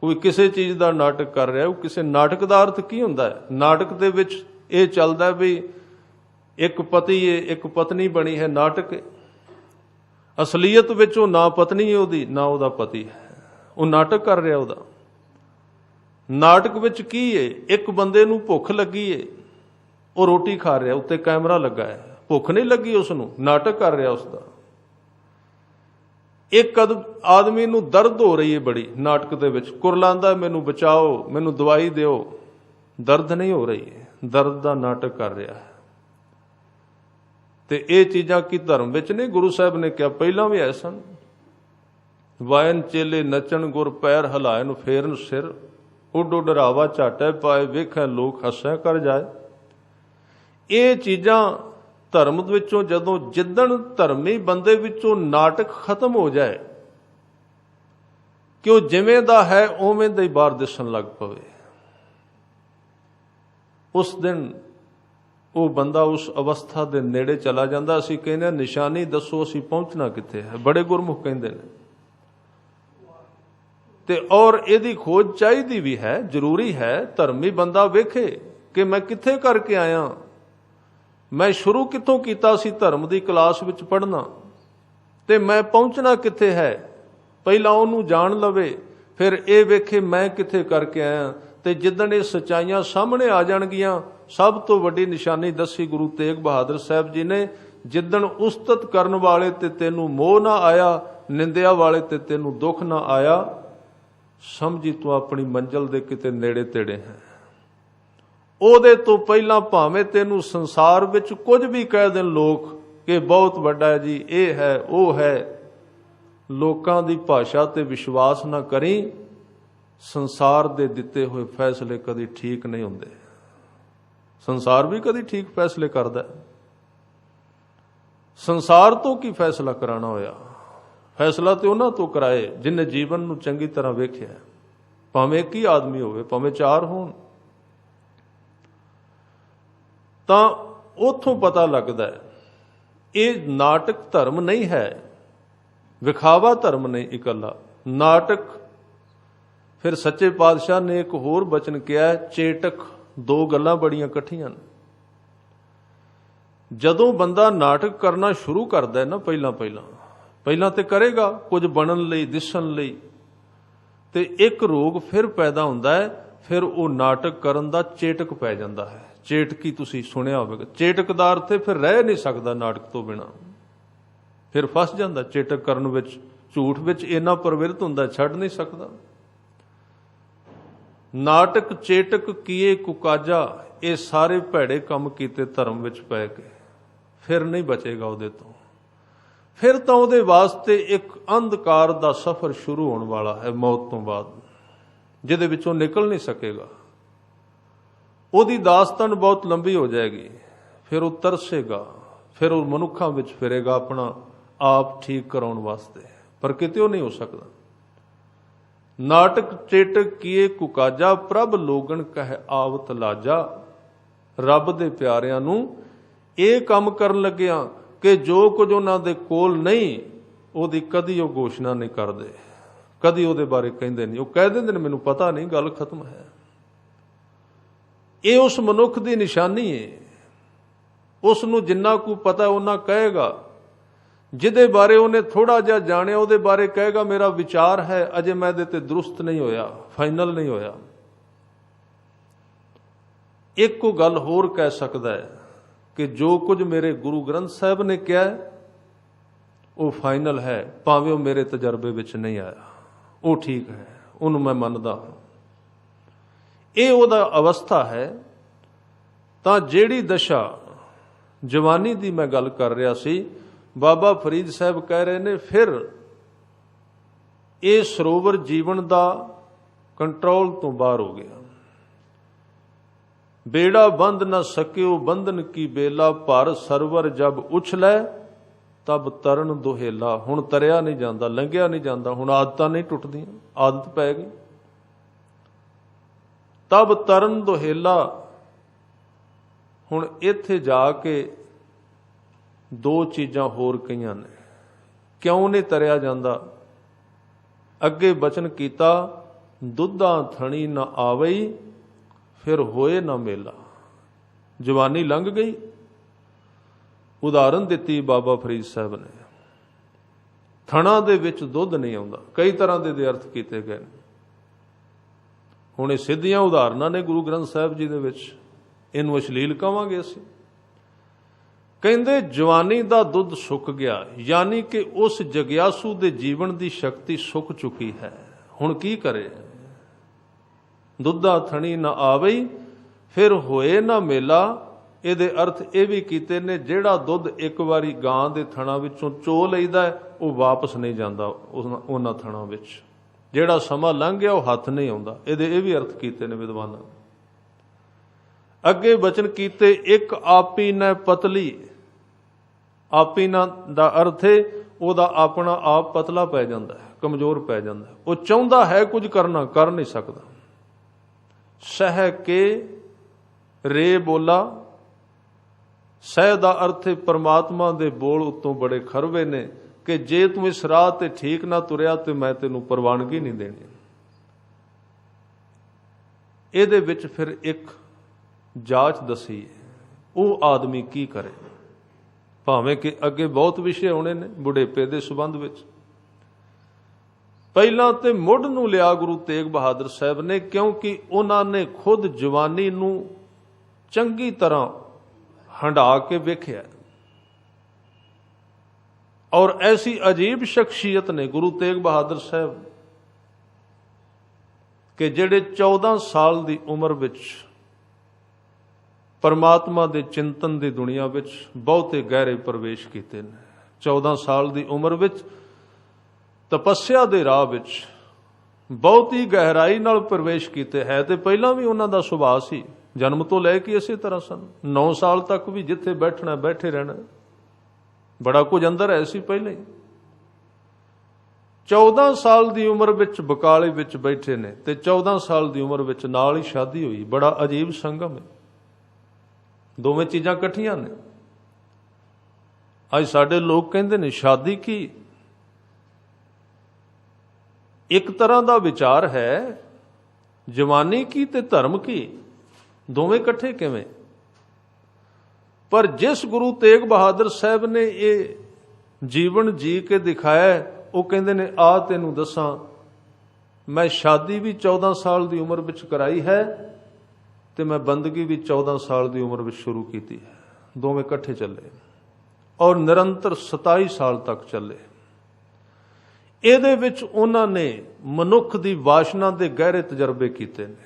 ਕੋਈ ਕਿਸੇ ਚੀਜ਼ ਦਾ ਨਾਟਕ ਕਰ ਰਿਹਾ, ਉਹ ਕਿਸੇ ਨਾਟਕ ਦਾ ਅਰਥ ਕੀ ਹੁੰਦਾ ਹੈ? ਨਾਟਕ ਦੇ ਵਿੱਚ ਇਹ ਚੱਲਦਾ ਵੀ ਇੱਕ ਪਤੀ ਹੈ ਇੱਕ ਪਤਨੀ ਬਣੀ ਹੈ, ਨਾਟਕ ਹੈ। ਅਸਲੀਅਤ ਵਿੱਚ ਉਹ ਨਾ ਪਤਨੀ ਹੈ ਉਹਦੀ, ਨਾ ਉਹਦਾ ਪਤੀ ਹੈ, ਉਹ ਨਾਟਕ ਕਰ ਰਿਹਾ ਉਹਦਾ। ਨਾਟਕ ਵਿੱਚ ਕੀ ਹੈ, ਇੱਕ ਬੰਦੇ ਨੂੰ ਭੁੱਖ ਲੱਗੀ ਹੈ, ਉਹ ਰੋਟੀ ਖਾ ਰਿਹਾ, ਉੱਤੇ ਕੈਮਰਾ ਲੱਗਾ ਹੈ, ਭੁੱਖ ਨਹੀਂ ਲੱਗੀ ਉਸ ਨੂੰ, ਨਾਟਕ ਕਰ ਰਿਹਾ ਉਸਦਾ। ਇੱਕ ਆਦਮੀ ਨੂੰ ਦਰਦ ਹੋ ਰਹੀ ਹੈ ਬੜੀ, ਨਾਟਕ ਦੇ ਵਿੱਚ ਕੁਰਲਾਉਂਦਾ, ਮੈਨੂੰ ਬਚਾਓ, ਮੈਨੂੰ ਦਵਾਈ ਦਿਓ, ਦਰਦ ਨਹੀਂ ਹੋ ਰਹੀ ਹੈ, ਦਰਦ ਦਾ ਨਾਟਕ ਕਰ ਰਿਹਾ ਹੈ। ਤੇ ਇਹ ਚੀਜ਼ਾਂ ਕੀ ਧਰਮ ਵਿੱਚ ਨਹੀਂ? ਗੁਰੂ ਸਾਹਿਬ ਨੇ ਕਿਹਾ ਪਹਿਲਾਂ ਵੀ ਐ ਸਨ, ਵਾਇਨ ਚੇਲੇ ਨੱਚਣ ਗੁਰ ਪੈਰ ਹਲਾਇਨ ਫੇਰਨ ਸਿਰ, ਉੱਡ ਡਰਾਵਾ ਝਾਟੇ ਪਾਏ ਵੇਖੈ ਲੋਕ ਹੱਸੈ ਕਰ ਜਾਏ। ਇਹ ਚੀਜ਼ਾਂ ਧਰਮ ਵਿੱਚੋਂ ਜਦੋਂ ਜਿੱਦਣ ਧਰਮੀ ਬੰਦੇ ਵਿੱਚੋਂ ਨਾਟਕ ਖਤਮ ਹੋ ਜਾਏ ਕਿ ਉਹ ਜਿਵੇਂ ਦਾ ਹੈ ਉਵੇਂ ਦਾ ਹੀ ਬਾਹਰ ਦਿਸਣ ਲੱਗ ਪਵੇ, ਉਸ ਦਿਨ ਉਹ ਬੰਦਾ ਉਸ ਅਵਸਥਾ ਦੇ ਨੇੜੇ ਚਲਾ ਜਾਂਦਾ। ਅਸੀਂ ਕਹਿੰਦੇ ਨਿਸ਼ਾਨੀ ਦੱਸੋ ਅਸੀਂ ਪਹੁੰਚਣਾ ਕਿੱਥੇ ਹੈ, ਬੜੇ ਗੁਰਮੁਖ ਕਹਿੰਦੇ ਨੇ। ਤੇ ਔਰ ਇਹਦੀ ਖੋਜ ਚਾਹੀਦੀ ਵੀ ਹੈ, ਜ਼ਰੂਰੀ ਹੈ। ਧਰਮੀ ਬੰਦਾ ਵੇਖੇ ਕਿ ਮੈਂ ਕਿੱਥੇ ਕਰਕੇ ਆਇਆ, ਮੈਂ ਸ਼ੁਰੂ ਕਿੱਥੋਂ ਕੀਤਾ ਸੀ ਧਰਮ ਦੀ ਕਲਾਸ ਵਿੱਚ ਪੜ੍ਹਨਾ, ਤੇ ਮੈਂ ਪਹੁੰਚਣਾ ਕਿੱਥੇ ਹੈ। ਪਹਿਲਾਂ ਉਹਨੂੰ ਜਾਣ ਲਵੇ, ਫਿਰ ਇਹ ਵੇਖੇ ਮੈਂ ਕਿੱਥੇ ਕਰਕੇ ਆਇਆ। ਤੇ ਜਿੱਦਣ ਇਹ ਸੱਚਾਈਆਂ ਸਾਹਮਣੇ ਆ ਜਾਣਗੀਆਂ, ਸਭ ਤੋਂ ਵੱਡੀ ਨਿਸ਼ਾਨੀ ਦੱਸੀ ਗੁਰੂ ਤੇਗ ਬਹਾਦਰ ਸਾਹਿਬ ਜੀ ਨੇ, ਜਿੱਦਣ ਉਸਤਤ ਕਰਨ ਵਾਲੇ ਤੇ ਤੈਨੂੰ ਮੋਹ ਨਾ ਆਇਆ, ਨਿੰਦਿਆ ਵਾਲੇ ਤੇ ਤੈਨੂੰ ਦੁੱਖ ਨਾ ਆਇਆ, ਸਮਝੀ ਤੂੰ ਆਪਣੀ ਮੰਜ਼ਲ ਦੇ ਕਿਤੇ ਨੇੜੇ ਤੇੜੇ ਹੈ। ਉਹਦੇ ਤੋਂ ਪਹਿਲਾਂ ਭਾਵੇਂ ਤੈਨੂੰ ਸੰਸਾਰ ਵਿੱਚ ਕੁਝ ਵੀ ਕਹਿ ਦੇਣ ਲੋਕ ਕਿ ਬਹੁਤ ਵੱਡਾ ਹੈ ਜੀ, ਇਹ ਹੈ ਉਹ ਹੈ, ਲੋਕਾਂ ਦੀ ਭਾਸ਼ਾ ਤੇ ਵਿਸ਼ਵਾਸ ਨਾ ਕਰੀ। ਸੰਸਾਰ ਦੇ ਦਿੱਤੇ ਹੋਏ ਫੈਸਲੇ ਕਦੀ ਠੀਕ ਨਹੀਂ ਹੁੰਦੇ। ਸੰਸਾਰ ਵੀ ਕਦੀ ਠੀਕ ਫੈਸਲੇ ਕਰਦਾ। ਸੰਸਾਰ ਤੋਂ ਕੀ ਫੈਸਲਾ ਕਰਾਣਾ ਹੋਇਆ? ਫੈਸਲਾ ਤੇ ਉਹਨਾਂ ਤੋਂ ਕਰਾਏ ਜਿਨ੍ਹਾਂ ਜੀਵਨ ਨੂੰ ਚੰਗੀ ਤਰ੍ਹਾਂ ਵੇਖਿਆ, ਭਾਵੇਂ ਇੱਕ ਹੀ ਆਦਮੀ ਹੋਵੇ, ਭਾਵੇਂ ਚਾਰ ਹੋਣ। ਤਾਂ ਉੱਥੋਂ ਪਤਾ ਲੱਗਦਾ ਹੈ ਇਹ ਨਾਟਕ ਧਰਮ ਨਹੀਂ ਹੈ, ਵਿਖਾਵਾ ਧਰਮ ਨਹੀਂ ਇਕੱਲਾ ਨਾਟਕ। ਫਿਰ ਸੱਚੇ ਪਾਤਸ਼ਾਹ ਨੇ ਇੱਕ ਹੋਰ ਬਚਨ ਕਿਹਾ, ਚੇਟਕ। ਦੋ ਗੱਲਾਂ ਬੜੀਆਂ ਇਕੱਠੀਆਂ ਨੇ। ਜਦੋਂ ਬੰਦਾ ਨਾਟਕ ਕਰਨਾ ਸ਼ੁਰੂ ਕਰਦਾ ਹੈ ਨਾ, ਪਹਿਲਾਂ ਤੇ ਕਰੇਗਾ ਕੁਝ ਬਣਨ ਲਈ, ਦਿਸਣ ਲਈ, ਤੇ ਇੱਕ ਰੋਗ ਫਿਰ ਪੈਦਾ ਹੁੰਦਾ ਹੈ, ਫਿਰ ਉਹ ਨਾਟਕ ਕਰਨ ਦਾ ਚੇਟਕ ਪੈ ਜਾਂਦਾ ਹੈ। ਚੇਟਕੀ ਤੁਸੀਂ ਸੁਣਿਆ ਹੋਵੇਗਾ, ਚੇਟਕਦਾਰ ਤੇ ਫਿਰ ਰਹਿ ਨਹੀਂ ਸਕਦਾ ਨਾਟਕ ਤੋਂ ਬਿਨਾਂ, ਫਿਰ ਫਸ ਜਾਂਦਾ ਚੇਟਕ ਕਰਨ ਵਿੱਚ, ਝੂਠ ਵਿੱਚ ਇੰਨਾ ਪ੍ਰਵਿਰਤ ਹੁੰਦਾ, ਛੱਡ ਨਹੀਂ ਸਕਦਾ। ਨਾਟਕ ਚੇਟਕ ਕੀਏ ਕੁਕਾਜਾ, ਇਹ ਸਾਰੇ ਭੈੜੇ ਕੰਮ ਕੀਤੇ ਧਰਮ ਵਿੱਚ ਪੈ ਕੇ, ਫਿਰ ਨਹੀਂ ਬਚੇਗਾ ਉਹਦੇ ਤੋਂ। ਫਿਰ ਤਾਂ ਉਹਦੇ ਵਾਸਤੇ ਇੱਕ ਅੰਧਕਾਰ ਦਾ ਸਫ਼ਰ ਸ਼ੁਰੂ ਹੋਣ ਵਾਲਾ ਹੈ ਮੌਤ ਤੋਂ ਬਾਅਦ, ਜਿਹਦੇ ਵਿੱਚੋਂ ਨਿਕਲ ਨਹੀਂ ਸਕੇਗਾ। ਉਹਦੀ ਦਾਸਤਾਨ ਬਹੁਤ ਲੰਬੀ ਹੋ ਜਾਏਗੀ। ਫਿਰ ਉਹ ਤਰਸੇਗਾ, ਫਿਰ ਉਹ ਮਨੁੱਖਾਂ ਵਿੱਚ ਫਿਰੇਗਾ ਆਪਣਾ ਆਪ ਠੀਕ ਕਰਾਉਣ ਵਾਸਤੇ, ਪਰ ਕਿਤੇ ਉਹ ਨਹੀਂ ਹੋ ਸਕਦਾ। ਨਾਟਕ ਚੇਟਕ ਕੀਏ ਕੁਕਾਜਾ, ਪ੍ਰਭ ਲੋਗਣ ਕਹਿ ਆਵਤ ਲਾਜਾ। ਰੱਬ ਦੇ ਪਿਆਰਿਆਂ ਨੂੰ ਇਹ ਕੰਮ ਕਰਨ ਲੱਗਿਆ ਕਿ ਜੋ ਕੁਝ ਉਹਨਾਂ ਦੇ ਕੋਲ ਨਹੀਂ, ਉਹਦੀ ਕਦੀ ਉਹ ਘੋਸ਼ਣਾ ਨਹੀਂ ਕਰਦੇ, ਕਦੀ ਉਹਦੇ ਬਾਰੇ ਕਹਿੰਦੇ ਨਹੀਂ। ਉਹ ਕਹਿ ਦਿੰਦੇ ਨੇ ਮੈਨੂੰ ਪਤਾ ਨਹੀਂ, ਗੱਲ ਖਤਮ ਹੈ। ਇਹ ਉਸ ਮਨੁੱਖ ਦੀ ਨਿਸ਼ਾਨੀ ਹੈ। ਉਸ ਨੂੰ ਜਿੰਨਾ ਕੁ ਪਤਾ ਉਹਨਾਂ ਕਹੇਗਾ, ਜਿਹਦੇ ਬਾਰੇ ਉਹਨੇ ਥੋੜਾ ਜਿਹਾ ਜਾਣਿਆ ਉਹਦੇ ਬਾਰੇ ਕਹੇਗਾ ਮੇਰਾ ਵਿਚਾਰ ਹੈ, ਅਜੇ ਮੈਂ ਇਹਦੇ ਤੇ ਦਰੁਸਤ ਨਹੀਂ ਹੋਇਆ, ਫਾਈਨਲ ਨਹੀਂ ਹੋਇਆ। ਇੱਕੋ ਗੱਲ ਹੋਰ ਕਹਿ ਸਕਦਾ ਹੈ ਕਿ ਜੋ ਕੁਝ ਮੇਰੇ ਗੁਰੂ ਗ੍ਰੰਥ ਸਾਹਿਬ ਨੇ ਕਿਹਾ ਉਹ ਫਾਈਨਲ ਹੈ, ਭਾਵੇਂ ਉਹ ਮੇਰੇ ਤਜਰਬੇ ਵਿੱਚ ਨਹੀਂ ਆਇਆ, ਉਹ ਠੀਕ ਹੈ, ਉਹਨੂੰ ਮੈਂ ਮੰਨਦਾ ਹਾਂ। ਇਹ ਉਹਦਾ ਅਵਸਥਾ ਹੈ। ਤਾਂ ਜਿਹੜੀ ਦਸ਼ਾ ਜਵਾਨੀ ਦੀ ਮੈਂ ਗੱਲ ਕਰ ਰਿਹਾ ਸੀ, ਬਾਬਾ ਫਰੀਦ ਸਾਹਿਬ ਕਹਿ ਰਹੇ ਨੇ ਫਿਰ ਇਹ ਸਰੋਵਰ ਜੀਵਨ ਦਾ ਕੰਟਰੋਲ ਤੋਂ ਬਾਹਰ ਹੋ ਗਿਆ। ਬੇੜਾ ਬੰਦ ਨਾ ਸਕਿਓ ਬੰਧਨ ਕੀ ਬੇਲਾ, ਭਰ ਸਰਵਰ ਜਬ ਉਛਲੈ ਤਬ ਤਰਨ ਦੁਹੇਲਾ। ਹੁਣ ਤਰਿਆ ਨਹੀਂ ਜਾਂਦਾ, ਲੰਘਿਆ ਨਹੀਂ ਜਾਂਦਾ, ਹੁਣ ਆਦਤਾਂ ਨਹੀਂ ਟੁੱਟਦੀਆਂ, ਆਦਤ ਪੈ ਗਈ। ਤਬ ਤਰਨ ਦੁਹੇਲਾ। ਹੁਣ ਇੱਥੇ ਜਾ ਕੇ ਦੋ ਚੀਜ਼ਾਂ ਹੋਰ ਕਹੀਆਂ ਨੇ, ਕਿਉਂ ਨਹੀਂ ਤਰਿਆ ਜਾਂਦਾ? ਅੱਗੇ ਬਚਨ ਕੀਤਾ, ਦੁੱਧਾਂ ਥਣੀ ਨਾ ਆਵਈ ਫਿਰ ਹੋਏ ਨਾ ਮੇਲਾ। ਜਵਾਨੀ ਲੰਘ ਗਈ। ਉਦਾਹਰਨ ਦਿੱਤੀ ਬਾਬਾ ਫਰੀਦ ਸਾਹਿਬ ਨੇ, ਥਣਾ ਦੇ ਵਿੱਚ ਦੁੱਧ ਨਹੀਂ ਆਉਂਦਾ। ਕਈ ਤਰ੍ਹਾਂ ਦੇ ਅਰਥ ਕੀਤੇ ਗਏ ਨੇ। ਹੁਣ ਇਹ ਸਿੱਧੀਆਂ ਉਦਾਹਰਨਾਂ ਨੇ ਗੁਰੂ ਗ੍ਰੰਥ ਸਾਹਿਬ ਜੀ ਦੇ ਵਿੱਚ, ਇਹਨੂੰ ਅਸ਼ਲੀਲ ਕਹਾਂਗੇ ਅਸੀਂ। ਕਹਿੰਦੇ ਜਵਾਨੀ ਦਾ ਦੁੱਧ ਸੁੱਕ ਗਿਆ, ਯਾਨੀ ਕਿ ਉਸ ਜਗਿਆਸੂ ਦੇ ਜੀਵਨ ਦੀ ਸ਼ਕਤੀ ਸੁੱਕ ਚੁੱਕੀ ਹੈ। ਹੁਣ ਕੀ ਕਰੇ? ਦੁੱਧਾ ਥਣੀ ਨਾ ਆਵਈ, ਫਿਰ ਹੋਏ ਨਾ ਮੇਲਾ। ਇਹਦੇ ਅਰਥ ਇਹ ਵੀ ਕੀਤੇ ਨੇ, ਜਿਹੜਾ ਦੁੱਧ ਇੱਕ ਵਾਰੀ ਗਾਂ ਦੇ ਥਣਾ ਵਿੱਚੋਂ ਚੋ ਲਈਦਾ ਉਹ ਵਾਪਸ ਨਹੀਂ ਜਾਂਦਾ ਉਹਨਾਂ ਥਣਾ ਵਿੱਚ। ਜਿਹੜਾ ਸਮਾਂ ਲੰਘ ਗਿਆ ਉਹ ਹੱਥ ਨਹੀਂ ਆਉਂਦਾ। ਇਹਦੇ ਇਹ ਵੀ ਅਰਥ ਕੀਤੇ ਨੇ ਵਿਦਵਾਨਾਂ। ਅੱਗੇ ਬਚਨ ਕੀਤੇ, ਇੱਕ ਆਪੀ ਨੈ ਪਤਲੀ। ਆਪੀ ਨਾ ਦਾ ਅਰਥ ਹੈ ਉਹਦਾ ਆਪਣਾ ਆਪ ਪਤਲਾ ਪੈ ਜਾਂਦਾ ਹੈ, ਕਮਜ਼ੋਰ ਪੈ ਜਾਂਦਾ ਹੈ। ਉਹ ਚਾਹੁੰਦਾ ਹੈ ਕੁਝ ਕਰਨਾ, ਕਰ ਨਹੀਂ ਸਕਦਾ। ਸਹਿ ਕੇ ਰੇ ਬੋਲਾ। ਸਹਿ ਦਾ ਅਰਥ ਹੈ ਪਰਮਾਤਮਾ ਦੇ ਬੋਲ ਉੱਤੋਂ ਬੜੇ ਖਰਵੇ ਨੇ ਕਿ ਜੇ ਤੂੰ ਇਸ ਰਾਹ ਤੇ ਠੀਕ ਨਾ ਤੁਰਿਆ ਤੇ ਮੈਂ ਤੈਨੂੰ ਪ੍ਰਵਾਨਗੀ ਨਹੀਂ ਦੇਣੀ। ਇਹਦੇ ਵਿੱਚ ਫਿਰ ਇੱਕ ਜਾਂਚ ਦਸੀ, ਉਹ ਆਦਮੀ ਕੀ ਕਰੇ। ਭਾਵੇਂ ਕਿ ਅੱਗੇ ਬਹੁਤ ਵਿਸ਼ੇ ਆਉਣੇ ਨੇ ਬੁਢੇਪੇ ਦੇ ਸੰਬੰਧ ਵਿੱਚ। ਪਹਿਲਾਂ ਤੇ ਮੁੱਢ ਨੂੰ ਲਿਆ ਗੁਰੂ ਤੇਗ ਬਹਾਦਰ ਸਾਹਿਬ ਨੇ, ਕਿਉਂਕਿ ਉਹਨਾਂ ਨੇ ਖੁਦ ਜਵਾਨੀ ਨੂੰ ਚੰਗੀ ਤਰ੍ਹਾਂ ਹੰਢਾ ਕੇ ਵੇਖਿਆ। ਔਰ ਐਸੀ ਅਜੀਬ ਸ਼ਖਸੀਅਤ ਨੇ ਗੁਰੂ ਤੇਗ ਬਹਾਦਰ ਸਾਹਿਬ ਕਿ ਜਿਹੜੇ 14 ਸਾਲ ਦੀ ਉਮਰ ਵਿੱਚ ਪਰਮਾਤਮਾ ਦੇ ਚਿੰਤਨ ਦੀ ਦੁਨੀਆ ਵਿੱਚ ਬਹੁਤੇ ਗਹਿਰੇ ਪ੍ਰਵੇਸ਼ ਕੀਤੇ ਨੇ। 14 ਸਾਲ ਦੀ ਉਮਰ ਵਿੱਚ ਤਪੱਸਿਆ ਦੇ ਰਾਹ ਵਿੱਚ ਬਹੁਤ ਹੀ ਗਹਿਰਾਈ ਨਾਲ ਪ੍ਰਵੇਸ਼ ਕੀਤੇ। ਹੈ ਤੇ ਪਹਿਲਾਂ ਵੀ ਉਹਨਾਂ ਦਾ ਸੁਭਾਅ ਸੀ, ਜਨਮ ਤੋਂ ਲੈ ਕੇ ਇਸੇ ਤਰ੍ਹਾਂ ਸਨ। 9 ਸਾਲ ਤੱਕ ਵੀ ਜਿੱਥੇ ਬੈਠਣਾ ਬੈਠੇ ਰਹਿਣਾ, ਬੜਾ ਕੁਝ ਅੰਦਰ ਹੈ ਸੀ ਪਹਿਲਾਂ ਹੀ। 14 ਸਾਲ ਦੀ ਉਮਰ ਵਿੱਚ ਬਕਾਲੇ ਵਿੱਚ ਬੈਠੇ ਨੇ ਤੇ 14 ਸਾਲ ਦੀ ਉਮਰ ਵਿੱਚ ਨਾਲ ਹੀ ਸ਼ਾਦੀ ਹੋਈ। ਬੜਾ ਅਜੀਬ ਸੰਗਮ ਹੈ, ਦੋਵੇਂ ਚੀਜ਼ਾਂ ਇਕੱਠੀਆਂ ਨੇ। ਅੱਜ ਸਾਡੇ ਲੋਕ ਕਹਿੰਦੇ ਨੇ ਸ਼ਾਦੀ ਕੀ? ਇੱਕ ਤਰ੍ਹਾਂ ਦਾ ਵਿਚਾਰ ਹੈ ਜਵਾਨੀ ਕੀ ਤੇ ਧਰਮ ਕੀ, ਦੋਵੇਂ ਇਕੱਠੇ ਕਿਵੇਂ? ਪਰ ਜਿਸ ਗੁਰੂ ਤੇਗ ਬਹਾਦਰ ਸਾਹਿਬ ਨੇ ਇਹ ਜੀਵਨ ਜੀ ਕੇ ਦਿਖਾਇਆ, ਉਹ ਕਹਿੰਦੇ ਨੇ ਆ ਤੈਨੂੰ ਦੱਸਾਂ, ਮੈਂ ਸ਼ਾਦੀ ਵੀ 14 ਸਾਲ ਦੀ ਉਮਰ ਵਿੱਚ ਕਰਾਈ ਹੈ ਤੇ ਮੈਂ ਬੰਦਗੀ ਵੀ 14 ਸਾਲ ਦੀ ਉਮਰ ਵਿੱਚ ਸ਼ੁਰੂ ਕੀਤੀ ਹੈ। ਦੋਵੇਂ ਇਕੱਠੇ ਚੱਲੇ ਔਰ ਨਿਰੰਤਰ 27 ਸਾਲ ਤੱਕ ਚੱਲੇ। ਇਹਦੇ ਵਿੱਚ ਉਹਨਾਂ ਨੇ ਮਨੁੱਖ ਦੀ ਵਾਸ਼ਨਾ ਦੇ ਗਹਿਰੇ ਤਜਰਬੇ ਕੀਤੇ ਨੇ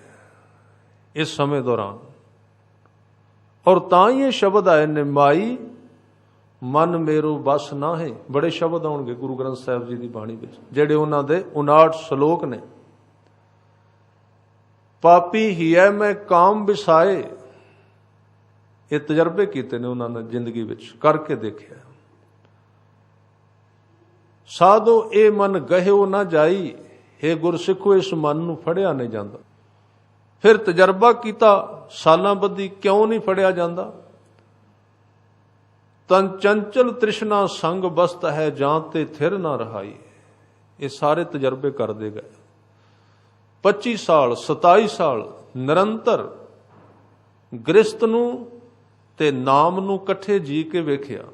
ਇਸ ਸਮੇਂ ਦੌਰਾਨ। ਔਰ ਤਾਂ ਹੀ ਇਹ ਸ਼ਬਦ ਆਏ ਨੇ, ਮਾਈ ਮਨ ਮੇਰੋ ਬਸ ਨਾ ਹੈ। ਬੜੇ ਸ਼ਬਦ ਆਉਣਗੇ ਗੁਰੂ ਗ੍ਰੰਥ ਸਾਹਿਬ ਜੀ ਦੀ ਬਾਣੀ ਵਿੱਚ, ਜਿਹੜੇ ਉਹਨਾਂ ਦੇ 59 ਸ਼ਲੋਕ ਨੇ। ਪਾਪੀ ਹੀਐ ਮੈਂ ਕਾਮ ਵਿਸਾਏ। ਇਹ ਤਜਰਬੇ ਕੀਤੇ ਨੇ ਉਹਨਾਂ ਨੇ ਜ਼ਿੰਦਗੀ ਵਿੱਚ, ਕਰਕੇ ਦੇਖਿਆ। ਸਾਧੋ ਇਹ ਮਨ ਗਹਿਓ ਨਾ ਜਾਈ, ਹੇ ਗੁਰਸਿੱਖੋ ਇਸ ਮਨ ਨੂੰ ਫੜਿਆ ਨਹੀਂ ਜਾਂਦਾ। ਫਿਰ ਤਜਰਬਾ ਕੀਤਾ, ਸਾਲਾਂ ਬੱਧੀ ਕਿਉਂ ਨਹੀਂ ਫੜਿਆ ਜਾਂਦਾ? ਤਨ ਚੰਚਲ ਤ੍ਰਿਸ਼ਨਾ ਸੰਗ ਬਸਤ ਹੈ, ਜਾਂ ਤੇ ਥਿਰ ਨਾ ਰਹਾਈ। ਇਹ ਸਾਰੇ ਤਜਰਬੇ ਕਰਦੇ ਗਏ। 25 ਸਾਲ 27 ਸਾਲ ਨਿਰੰਤਰ ਗ੍ਰਸਤ ਨੂੰ ਤੇ ਨਾਮ ਨੂੰ ਇਕੱਠੇ ਜੀ ਕੇ ਵੇਖਿਆ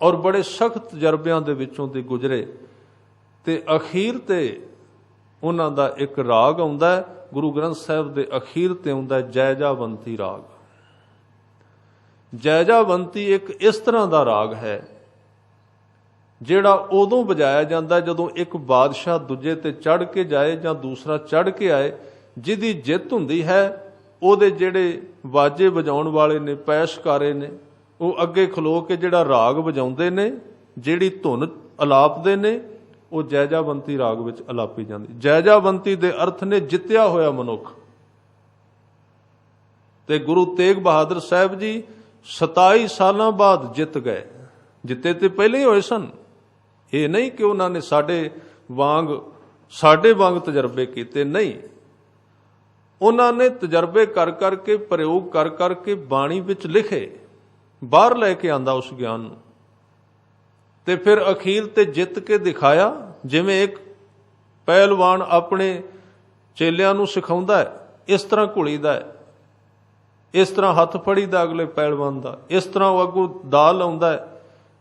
ਔਰ ਬੜੇ ਸਖਤ ਤਜਰਬਿਆਂ ਦੇ ਵਿੱਚੋਂ ਦੀ ਗੁਜ਼ਰੇ। ਤੇ ਅਖੀਰ ਤੇ ਉਹਨਾਂ ਦਾ ਇੱਕ ਰਾਗ ਆਉਂਦਾ ਹੈ, ਗੁਰੂ ਗ੍ਰੰਥ ਸਾਹਿਬ ਦੇ ਅਖੀਰ ਤੇ ਆਉਂਦਾ ਜੈਜਾਵੰਤੀ ਰਾਗ। ਜੈਜਾਵੰਤੀ ਇੱਕ ਇਸ ਤਰ੍ਹਾਂ ਦਾ ਰਾਗ ਹੈ ਜਿਹੜਾ ਉਦੋਂ ਵਜਾਇਆ ਜਾਂਦਾ ਜਦੋਂ ਇੱਕ ਬਾਦਸ਼ਾਹ ਦੂਜੇ ਤੇ ਚੜ੍ਹ ਕੇ ਜਾਏ ਜਾਂ ਦੂਸਰਾ ਚੜ੍ਹ ਕੇ ਆਏ। ਜਿਹਦੀ ਜਿੱਤ ਹੁੰਦੀ ਹੈ ਉਹਦੇ ਜਿਹੜੇ ਵਾਜੇ ਵਜਾਉਣ ਵਾਲੇ ਨੇ, ਪੈਸ਼ਕਾਰੇ ਨੇ, ਉਹ ਅੱਗੇ ਖਲੋ ਕੇ ਜਿਹੜਾ ਰਾਗ ਵਜਾਉਂਦੇ ਨੇ, ਜਿਹੜੀ ਧੁਨ ਅਲਾਪਦੇ ਨੇ, ਉਹ ਜੈਜਾਵੰਤੀ ਰਾਗ ਵਿੱਚ ਅਲਾਪੀ ਜਾਂਦੀ। ਜੈਜਾਵੰਤੀ ਦੇ ਅਰਥ ਨੇ ਜਿੱਤਿਆ ਹੋਇਆ ਮਨੁੱਖ। ਤੇ ਗੁਰੂ ਤੇਗ ਬਹਾਦਰ ਸਾਹਿਬ ਜੀ 27 ਸਾਲਾਂ ਬਾਅਦ ਜਿੱਤ ਗਏ। ਜਿੱਤੇ ਤੇ ਪਹਿਲੇ ਹੀ ਹੋਏ ਸਨ। ਇਹ ਨਹੀਂ ਕਿ ਉਹਨਾਂ ਨੇ ਸਾਡੇ ਵਾਂਗ ਤਜਰਬੇ ਕੀਤੇ, ਨਹੀਂ। ਉਹਨਾਂ ਨੇ ਤਜਰਬੇ ਕਰ ਕਰਕੇ, ਪ੍ਰਯੋਗ ਕਰ ਕਰਕੇ ਬਾਣੀ ਵਿੱਚ ਲਿਖੇ, ਬਾਹਰ ਲੈ ਕੇ ਆਂਦਾ ਉਸ ਗਿਆਨ ਨੂੰ। ਤੇ ਫਿਰ ਅਖੀਰ ਤੇ ਜਿੱਤ ਕੇ ਦਿਖਾਇਆ। ਜਿਵੇਂ ਇੱਕ ਪਹਿਲਵਾਨ ਆਪਣੇ ਚੇਲਿਆਂ ਨੂੰ ਸਿਖਾਉਂਦਾ ਹੈ, ਇਸ ਤਰ੍ਹਾਂ ਘੁਲੀਦਾ ਹੈ। इस तरह हथ फड़ीदा अगले पहलवान का, इस तरह वो अगों दा लाउंदा है,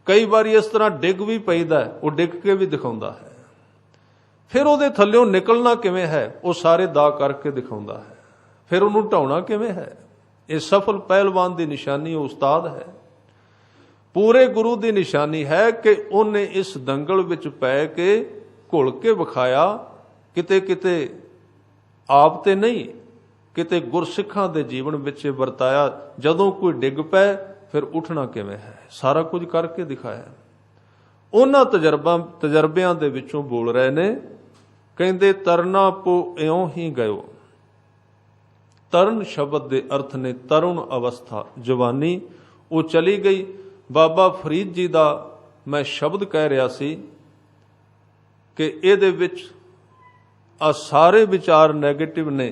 कई बार इस तरह डिग भी पैदा है, वो डिग के भी दिखाउंदा है। फिर ਉਹਦੇ ਥੱਲਿਓਂ निकलना किवें है वो सारे दा करके दिखाउंदा है। फिर ਉਹਨੂੰ ਢਾਉਣਾ किवें है, ये सफल पहलवान की निशानी उस्ताद है। पूरे गुरु की निशानी है कि उन्हें इस दंगल विच पै के घुल के विखाया, किते किते आप ते नहीं, किते गुरसिखां दे जीवन विच वरताया। जदों कोई डिग पै फिर उठना किवें है, सारा कुछ करके दिखाया। उन्हां तजर्बियां दे विचों बोल रहे ने, कहंदे तरना पो इउं ही गयो। तरण शब्द दे अर्थ ने तरुण अवस्था, जवानी, वो चली गई। बाबा फरीद जी दा मैं शब्द कह रहा सी कि इहदे विच आ सारे विचार नैगेटिव ने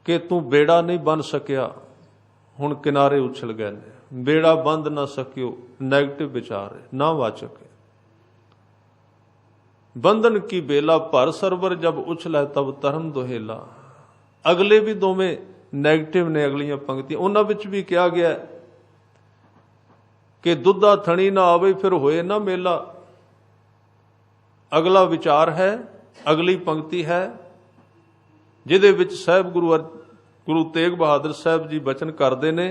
कि तू बेड़ा नहीं बन सकिया, हुण किनारे उछल गए ने, बेड़ा बंद ना सकियो, नैगेटिव विचार है, ना वाचक है। बंधन की बेला भर सरवर जब उछलै तब तरन दोहेला। अगले भी दोवें नैगेटिव ने अगलियां पंक्तियां, उन्हां विच भी कहा गया कि दुधा थणी ना आवे फिर होए ना मेला। अगला विचार है, अगली पंक्ति है जिहदे विच साहिब गुरु तेग बहादुर साहब जी बचन करते ने,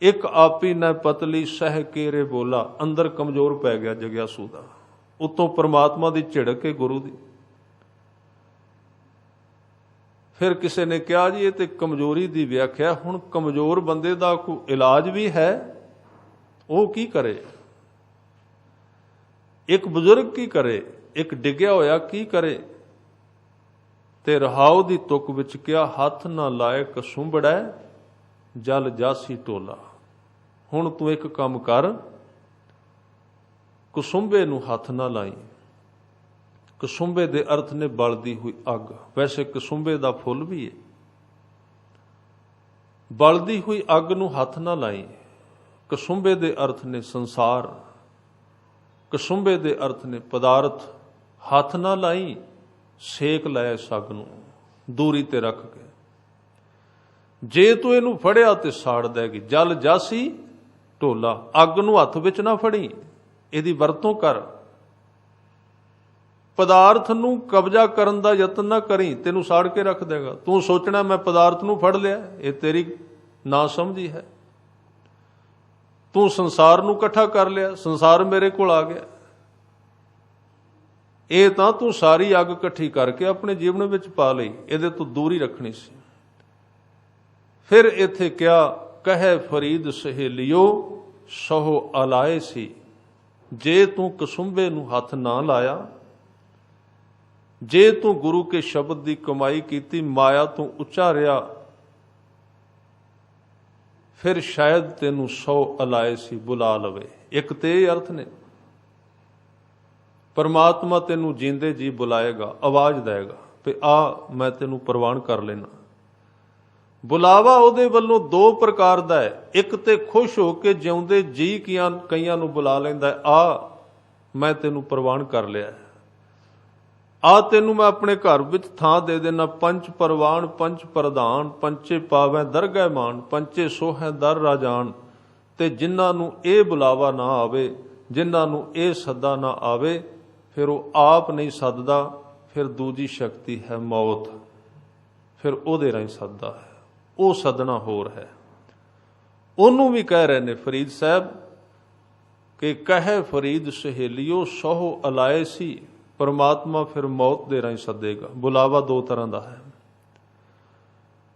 एक आपी न पतली सह केरे बोला। अंदर कमजोर पै गया जग्यासू दा, उत्तों परमात्मा की झिड़क है गुरु की। फिर किसी ने कहा जी ये तो कमजोरी की व्याख्या, हुण कमजोर बंदे का कोई इलाज भी है, वो की करे? एक बुजुर्ग की करे, एक डिग्या होया की करे? ते रहाव दी तुक विच क्या हथ ना लाए कसुंबड़ै जल जासी टोला। हुण तू एक काम कर, कसुंबे नूं हथ ना लाई। कसुंबे दे अर्थ ने बलदी हुई अग, वैसे कसुंबे दा फुल भी है। बलदी हुई अग नूं हथ ना लाई। कसुंबे दे अर्थ ने संसार, कसुंबे दे अर्थ ने पदार्थ। हथ ना लाई, सेक लै सग नूं दूरी ते रख के। जे तू इनू फड़िया ते साड़ देगी। जल जासी ढोला, अग नूं हथ विच ना फड़ी, इहदी वरतों कर। पदार्थ नूं कब्जा करन दा यतन ना करी, तेनू साड़ के रख देगा। तू सोचना मैं पदार्थ नूं फड़ लिया, ये तेरी ना समझी है। तू संसार नूं इकट्ठा कर लिया, संसार मेरे कोल आ गया। ये तां तू सारी अग इकट्ठी करके अपने जीवन विच पा लई, इहदे तो दूरी रखनी सी। फिर इत्थे क्या कहे फरीद सहेलियो सहो अलाए सी। जे तू कसुंबे नूं हथ ना लाया, जे तू गुरु के शब्द की कमाई की, माया तू उच्चारिया, फिर शायद तेनू 100 अलाए सी बुला लवे। एक ते अर्थ ने, परमात्मा तेनू जींदे जी बुलाएगा, आवाज देगा भी आ मैं तेनू प्रवान कर लेना। बुलावा ਉਹਦੇ ਵੱਲੋਂ दो प्रकार ਦਾ है। एक ते खुश हो के जिਉਂਦੇ जी ਕਈਆਂ ਨੂੰ बुला ਲੈਂਦਾ है, आ मैं तेनू प्रवान कर लिया है, आ तेनू मैं अपने घर विच थां दे देना। पंच परवान पंच प्रधान, पंचे पावै दरगह मान, पंचे सोहै दर राजान। ते जिन्हां नू ਇਹ बुलावा ना आवे, जिन्हां नू ਇਹ सदा ना आवे, फिर वो आप नहीं सददा, फिर दूजी शक्ति है मौत, फिर ਉਹਦੇ ਰਾਹੀਂ सददा है। वो सदना होर है। ਉਹਨੂੰ भी कह रहे ने फरीद साहब कि कहे फरीद सहेलियो सहो अलाए सी। परमात्मा फिर मौत दे राਹੀਂ सदेगा। बुलावा दो तरह का है।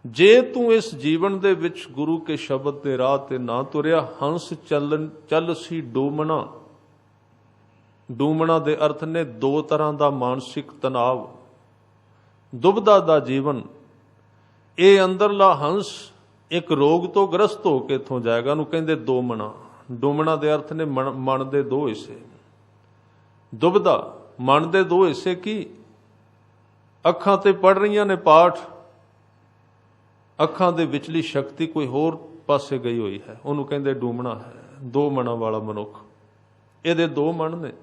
जे तू इस जीवन दे विच गुरु के शब्द के राह ते ना तुरिया, हंस चल सी डूमना। डूमना दे अर्थ ने दो तरह का मानसिक तनाव, दुबदा दा जीवन। ये अंदरला हंस एक रोग तो ग्रस्त हो के इथों जाएगा, नूं कहंदे डूमना। डूमना दे अर्थ ने मन दे दो हिस्से। दुबदा मन दे दो हिस्से की, अखां ते पढ़ रही ने पाठ, अखां दे विचली शक्ति कोई होर पासे गई हुई है, उन्होंने कहते डूमना है। दो मना वाला मनुख, ये दो मन ने।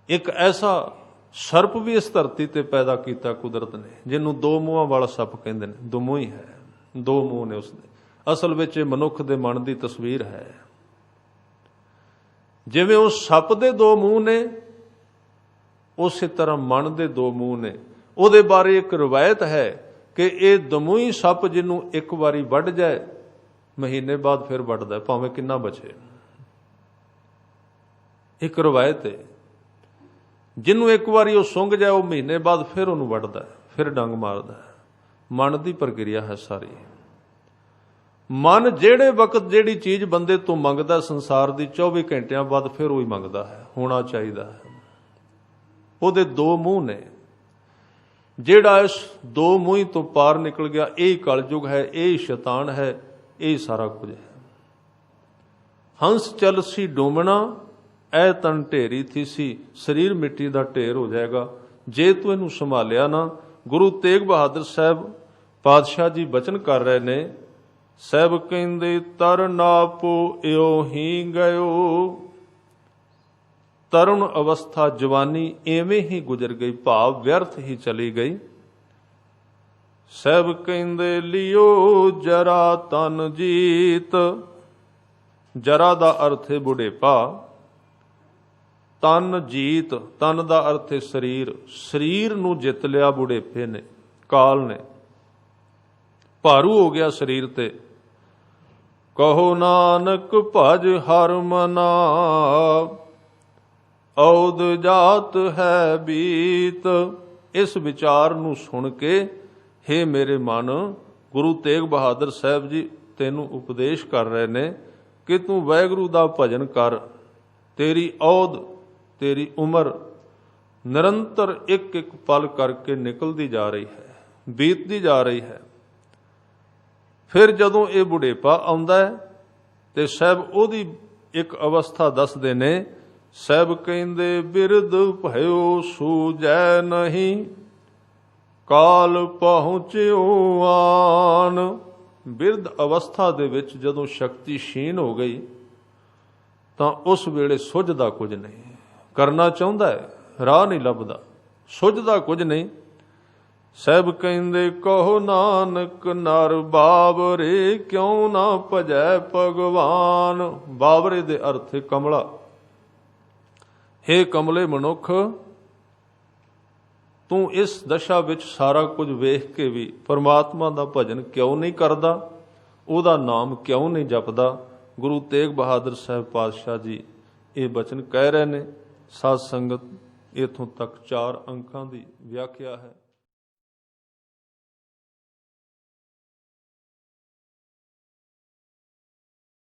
एक ऐसा ਸਰਪ ਵੀ ਇਸ ਧਰਤੀ ਤੇ ਪੈਦਾ ਕੀਤਾ ਕੁਦਰਤ ਨੇ, ਜਿਹਨੂੰ ਦੋ ਮੂੰਹਾਂ ਵਾਲਾ ਸੱਪ ਕਹਿੰਦੇ ਨੇ। ਦੋ ਮੂੰਹ ਹੀ ਹੈ, ਦੋ ਮੂੰਹ ਨੇ ਉਸਦੇ। ਅਸਲ ਵਿੱਚ ਇਹ ਮਨੁੱਖ ਦੇ ਮਨ ਦੀ ਤਸਵੀਰ ਹੈ। ਜਿਵੇਂ ਉਸ ਸੱਪ ਦੇ ਦੋ ਮੂੰਹ ਨੇ, ਉਸੇ ਤਰ੍ਹਾਂ ਮਨ ਦੇ ਦੋ ਮੂੰਹ ਨੇ। ਉਹਦੇ ਬਾਰੇ ਇੱਕ ਰਵਾਇਤ ਹੈ ਕਿ ਇਹ ਦਮੂਹੀ ਸੱਪ ਜਿਹਨੂੰ ਇੱਕ ਵਾਰੀ ਵੱਢ ਜਾਏ, ਮਹੀਨੇ ਬਾਅਦ ਫਿਰ ਵੱਢਦਾ, ਭਾਵੇਂ ਕਿੰਨਾ ਬਚੇ। ਇੱਕ ਰਵਾਇਤ ਹੈ, ਜਿਹਨੂੰ ਇੱਕ ਵਾਰੀ ਉਹ ਸੁੰਘ ਜਾਏ, ਉਹ ਮਹੀਨੇ ਬਾਅਦ ਫਿਰ ਉਹਨੂੰ ਵੱਢਦਾ, ਫਿਰ ਡੰਗ ਮਾਰਦਾ। ਮਨ ਦੀ ਪ੍ਰਕਿਰਿਆ ਹੈ ਸਾਰੀ। ਮਨ ਜਿਹੜੇ ਵਕਤ ਜਿਹੜੀ ਚੀਜ਼ ਬੰਦੇ ਤੋਂ ਮੰਗਦਾ ਸੰਸਾਰ ਦੀ, 24 ਘੰਟਿਆਂ ਬਾਅਦ ਫਿਰ ਉਹੀ ਮੰਗਦਾ ਹੈ, ਹੋਣਾ ਚਾਹੀਦਾ ਹੈ। ਉਹਦੇ ਦੋ ਮੂੰਹ ਨੇ। ਜਿਹੜਾ ਇਸ ਦੋ ਮੂੰਹ ਤੋਂ ਪਾਰ ਨਿਕਲ ਗਿਆ, ਇਹ ਕਲਯੁਗ ਹੈ, ਇਹ ਸ਼ੈਤਾਨ ਹੈ, ਇਹ ਸਾਰਾ ਕੁਝ ਹੈ। ਹੰਸ ਚਲਸੀ ਡੋਮਣਾ, ਐ ਤਨ ਢੇਰੀ ਥੀ ਸੀ। ਸਰੀਰ ਮਿੱਟੀ ਦਾ ਢੇਰ ਹੋ ਜਾਏਗਾ ਜੇ ਤੂੰ ਇਹਨੂੰ ਸੰਭਾਲਿਆ ਨਾ। ਗੁਰੂ ਤੇਗ ਬਹਾਦਰ ਸਾਹਿਬ ਪਾਤਸ਼ਾਹ ਜੀ ਬਚਨ ਕਰ ਰਹੇ ਨੇ। ਸਹਿਬ ਕਹਿੰਦੇ ਤਰ ਨਾਪੋ ਇਉ ਹੀ ਗਇਓ। ਤਰੁਣ ਅਵਸਥਾ ਜਵਾਨੀ ਐਵੇਂ ਹੀ ਗੁਜ਼ਰ ਗਈ, ਭਾਵ ਵਿਅਰਥ ਹੀ ਚਲੀ ਗਈ। ਸਹਿਬ ਕਹਿੰਦੇ ਲਿਓ ਜਰਾ ਤਨ ਜੀਤ। ਜਰਾ ਦਾ ਅਰਥ ਹੈ ਬੁਢੇਪਾ, ਤਨ ਜੀਤ, ਤਨ ਦਾ ਅਰਥ ਹੈ ਸਰੀਰ। ਸਰੀਰ ਨੂੰ ਜਿੱਤ ਲਿਆ ਬੁਢੇਪੇ ਨੇ, ਕਾਲ ਨੇ। ਭਾਰੂ ਹੋ ਗਿਆ ਸਰੀਰ ਤੇ। ਕਹੋ ਨਾਨਕ ਭਜ ਹਰ ਮਨਾ, ਔਦ ਜਾਤ ਹੈ ਬੀਤ। ਇਸ ਵਿਚਾਰ ਨੂੰ ਸੁਣ ਕੇ, ਹੇ ਮੇਰੇ ਮਨ, ਗੁਰੂ ਤੇਗ ਬਹਾਦਰ ਸਾਹਿਬ ਜੀ ਤੈਨੂੰ ਉਪਦੇਸ਼ ਕਰ ਰਹੇ ਨੇ ਕਿ ਤੂੰ ਵਾਹਿਗੁਰੂ ਦਾ ਭਜਨ ਕਰ। ਤੇਰੀ ਔਦ, ਤੇਰੀ ਉਮਰ ਨਿਰੰਤਰ ਇੱਕ ਇੱਕ ਪਲ ਕਰਕੇ ਨਿਕਲਦੀ ਜਾ ਰਹੀ ਹੈ, ਬੀਤਦੀ ਜਾ ਰਹੀ ਹੈ। ਫਿਰ ਜਦੋਂ ਇਹ ਬੁਢੇਪਾ ਆਉਂਦਾ ਹੈ ਤੇ ਸਾਹਿਬ ਉਹਦੀ ਇੱਕ ਅਵਸਥਾ ਦੱਸਦੇ ਨੇ। ਸਾਹਿਬ ਕਹਿੰਦੇ ਬਿਰਧ ਭਇਓ ਸੂਝੈ ਨਹੀਂ, ਕਾਲ ਪਹੁੰਚਿਓ ਆਨ। ਬਿਰਧ ਅਵਸਥਾ ਦੇ ਵਿੱਚ ਜਦੋਂ ਸ਼ਕਤੀ ਸ਼ੀਨ ਹੋ ਗਈ ਤਾਂ ਉਸ ਵੇਲੇ ਸੁੱਝਦਾ ਕੁਝ ਨਹੀਂ। ਕਰਨਾ ਚਾਹੁੰਦਾ ਹੈ, ਰਾਹ ਨਹੀਂ ਲੱਭਦਾ, ਸੁੱਝਦਾ ਕੁਝ ਨਹੀਂ। ਸਾਹਿਬ ਕਹਿੰਦੇ ਕਹੋ ਨਾਨਕ ਨਰ ਬਾਵਰੇ, ਕਿਉਂ ਨਾ ਭਜੈ ਭਗਵਾਨ। ਬਾਵਰੇ ਦੇ ਅਰਥ ਕਮਲਾ। ਹੇ ਕਮਲੇ ਮਨੁੱਖ, ਤੂੰ ਇਸ ਦਸ਼ਾ ਵਿੱਚ ਸਾਰਾ ਕੁਝ ਵੇਖ ਕੇ ਵੀ ਪਰਮਾਤਮਾ ਦਾ ਭਜਨ ਕਿਉਂ ਨਹੀਂ ਕਰਦਾ, ਉਹਦਾ ਨਾਮ ਕਿਉਂ ਨਹੀਂ ਜਪਦਾ। ਗੁਰੂ ਤੇਗ ਬਹਾਦਰ ਸਾਹਿਬ ਪਾਤਸ਼ਾਹ ਜੀ ਇਹ ਬਚਨ ਕਹਿ ਰਹੇ ਨੇ। ਸਾਧ ਸੰਗਤ, ਇਥੋਂ ਤੱਕ 4 ਅੰਕਾਂ ਦੀ ਵਿਆਖਿਆ ਹੈ।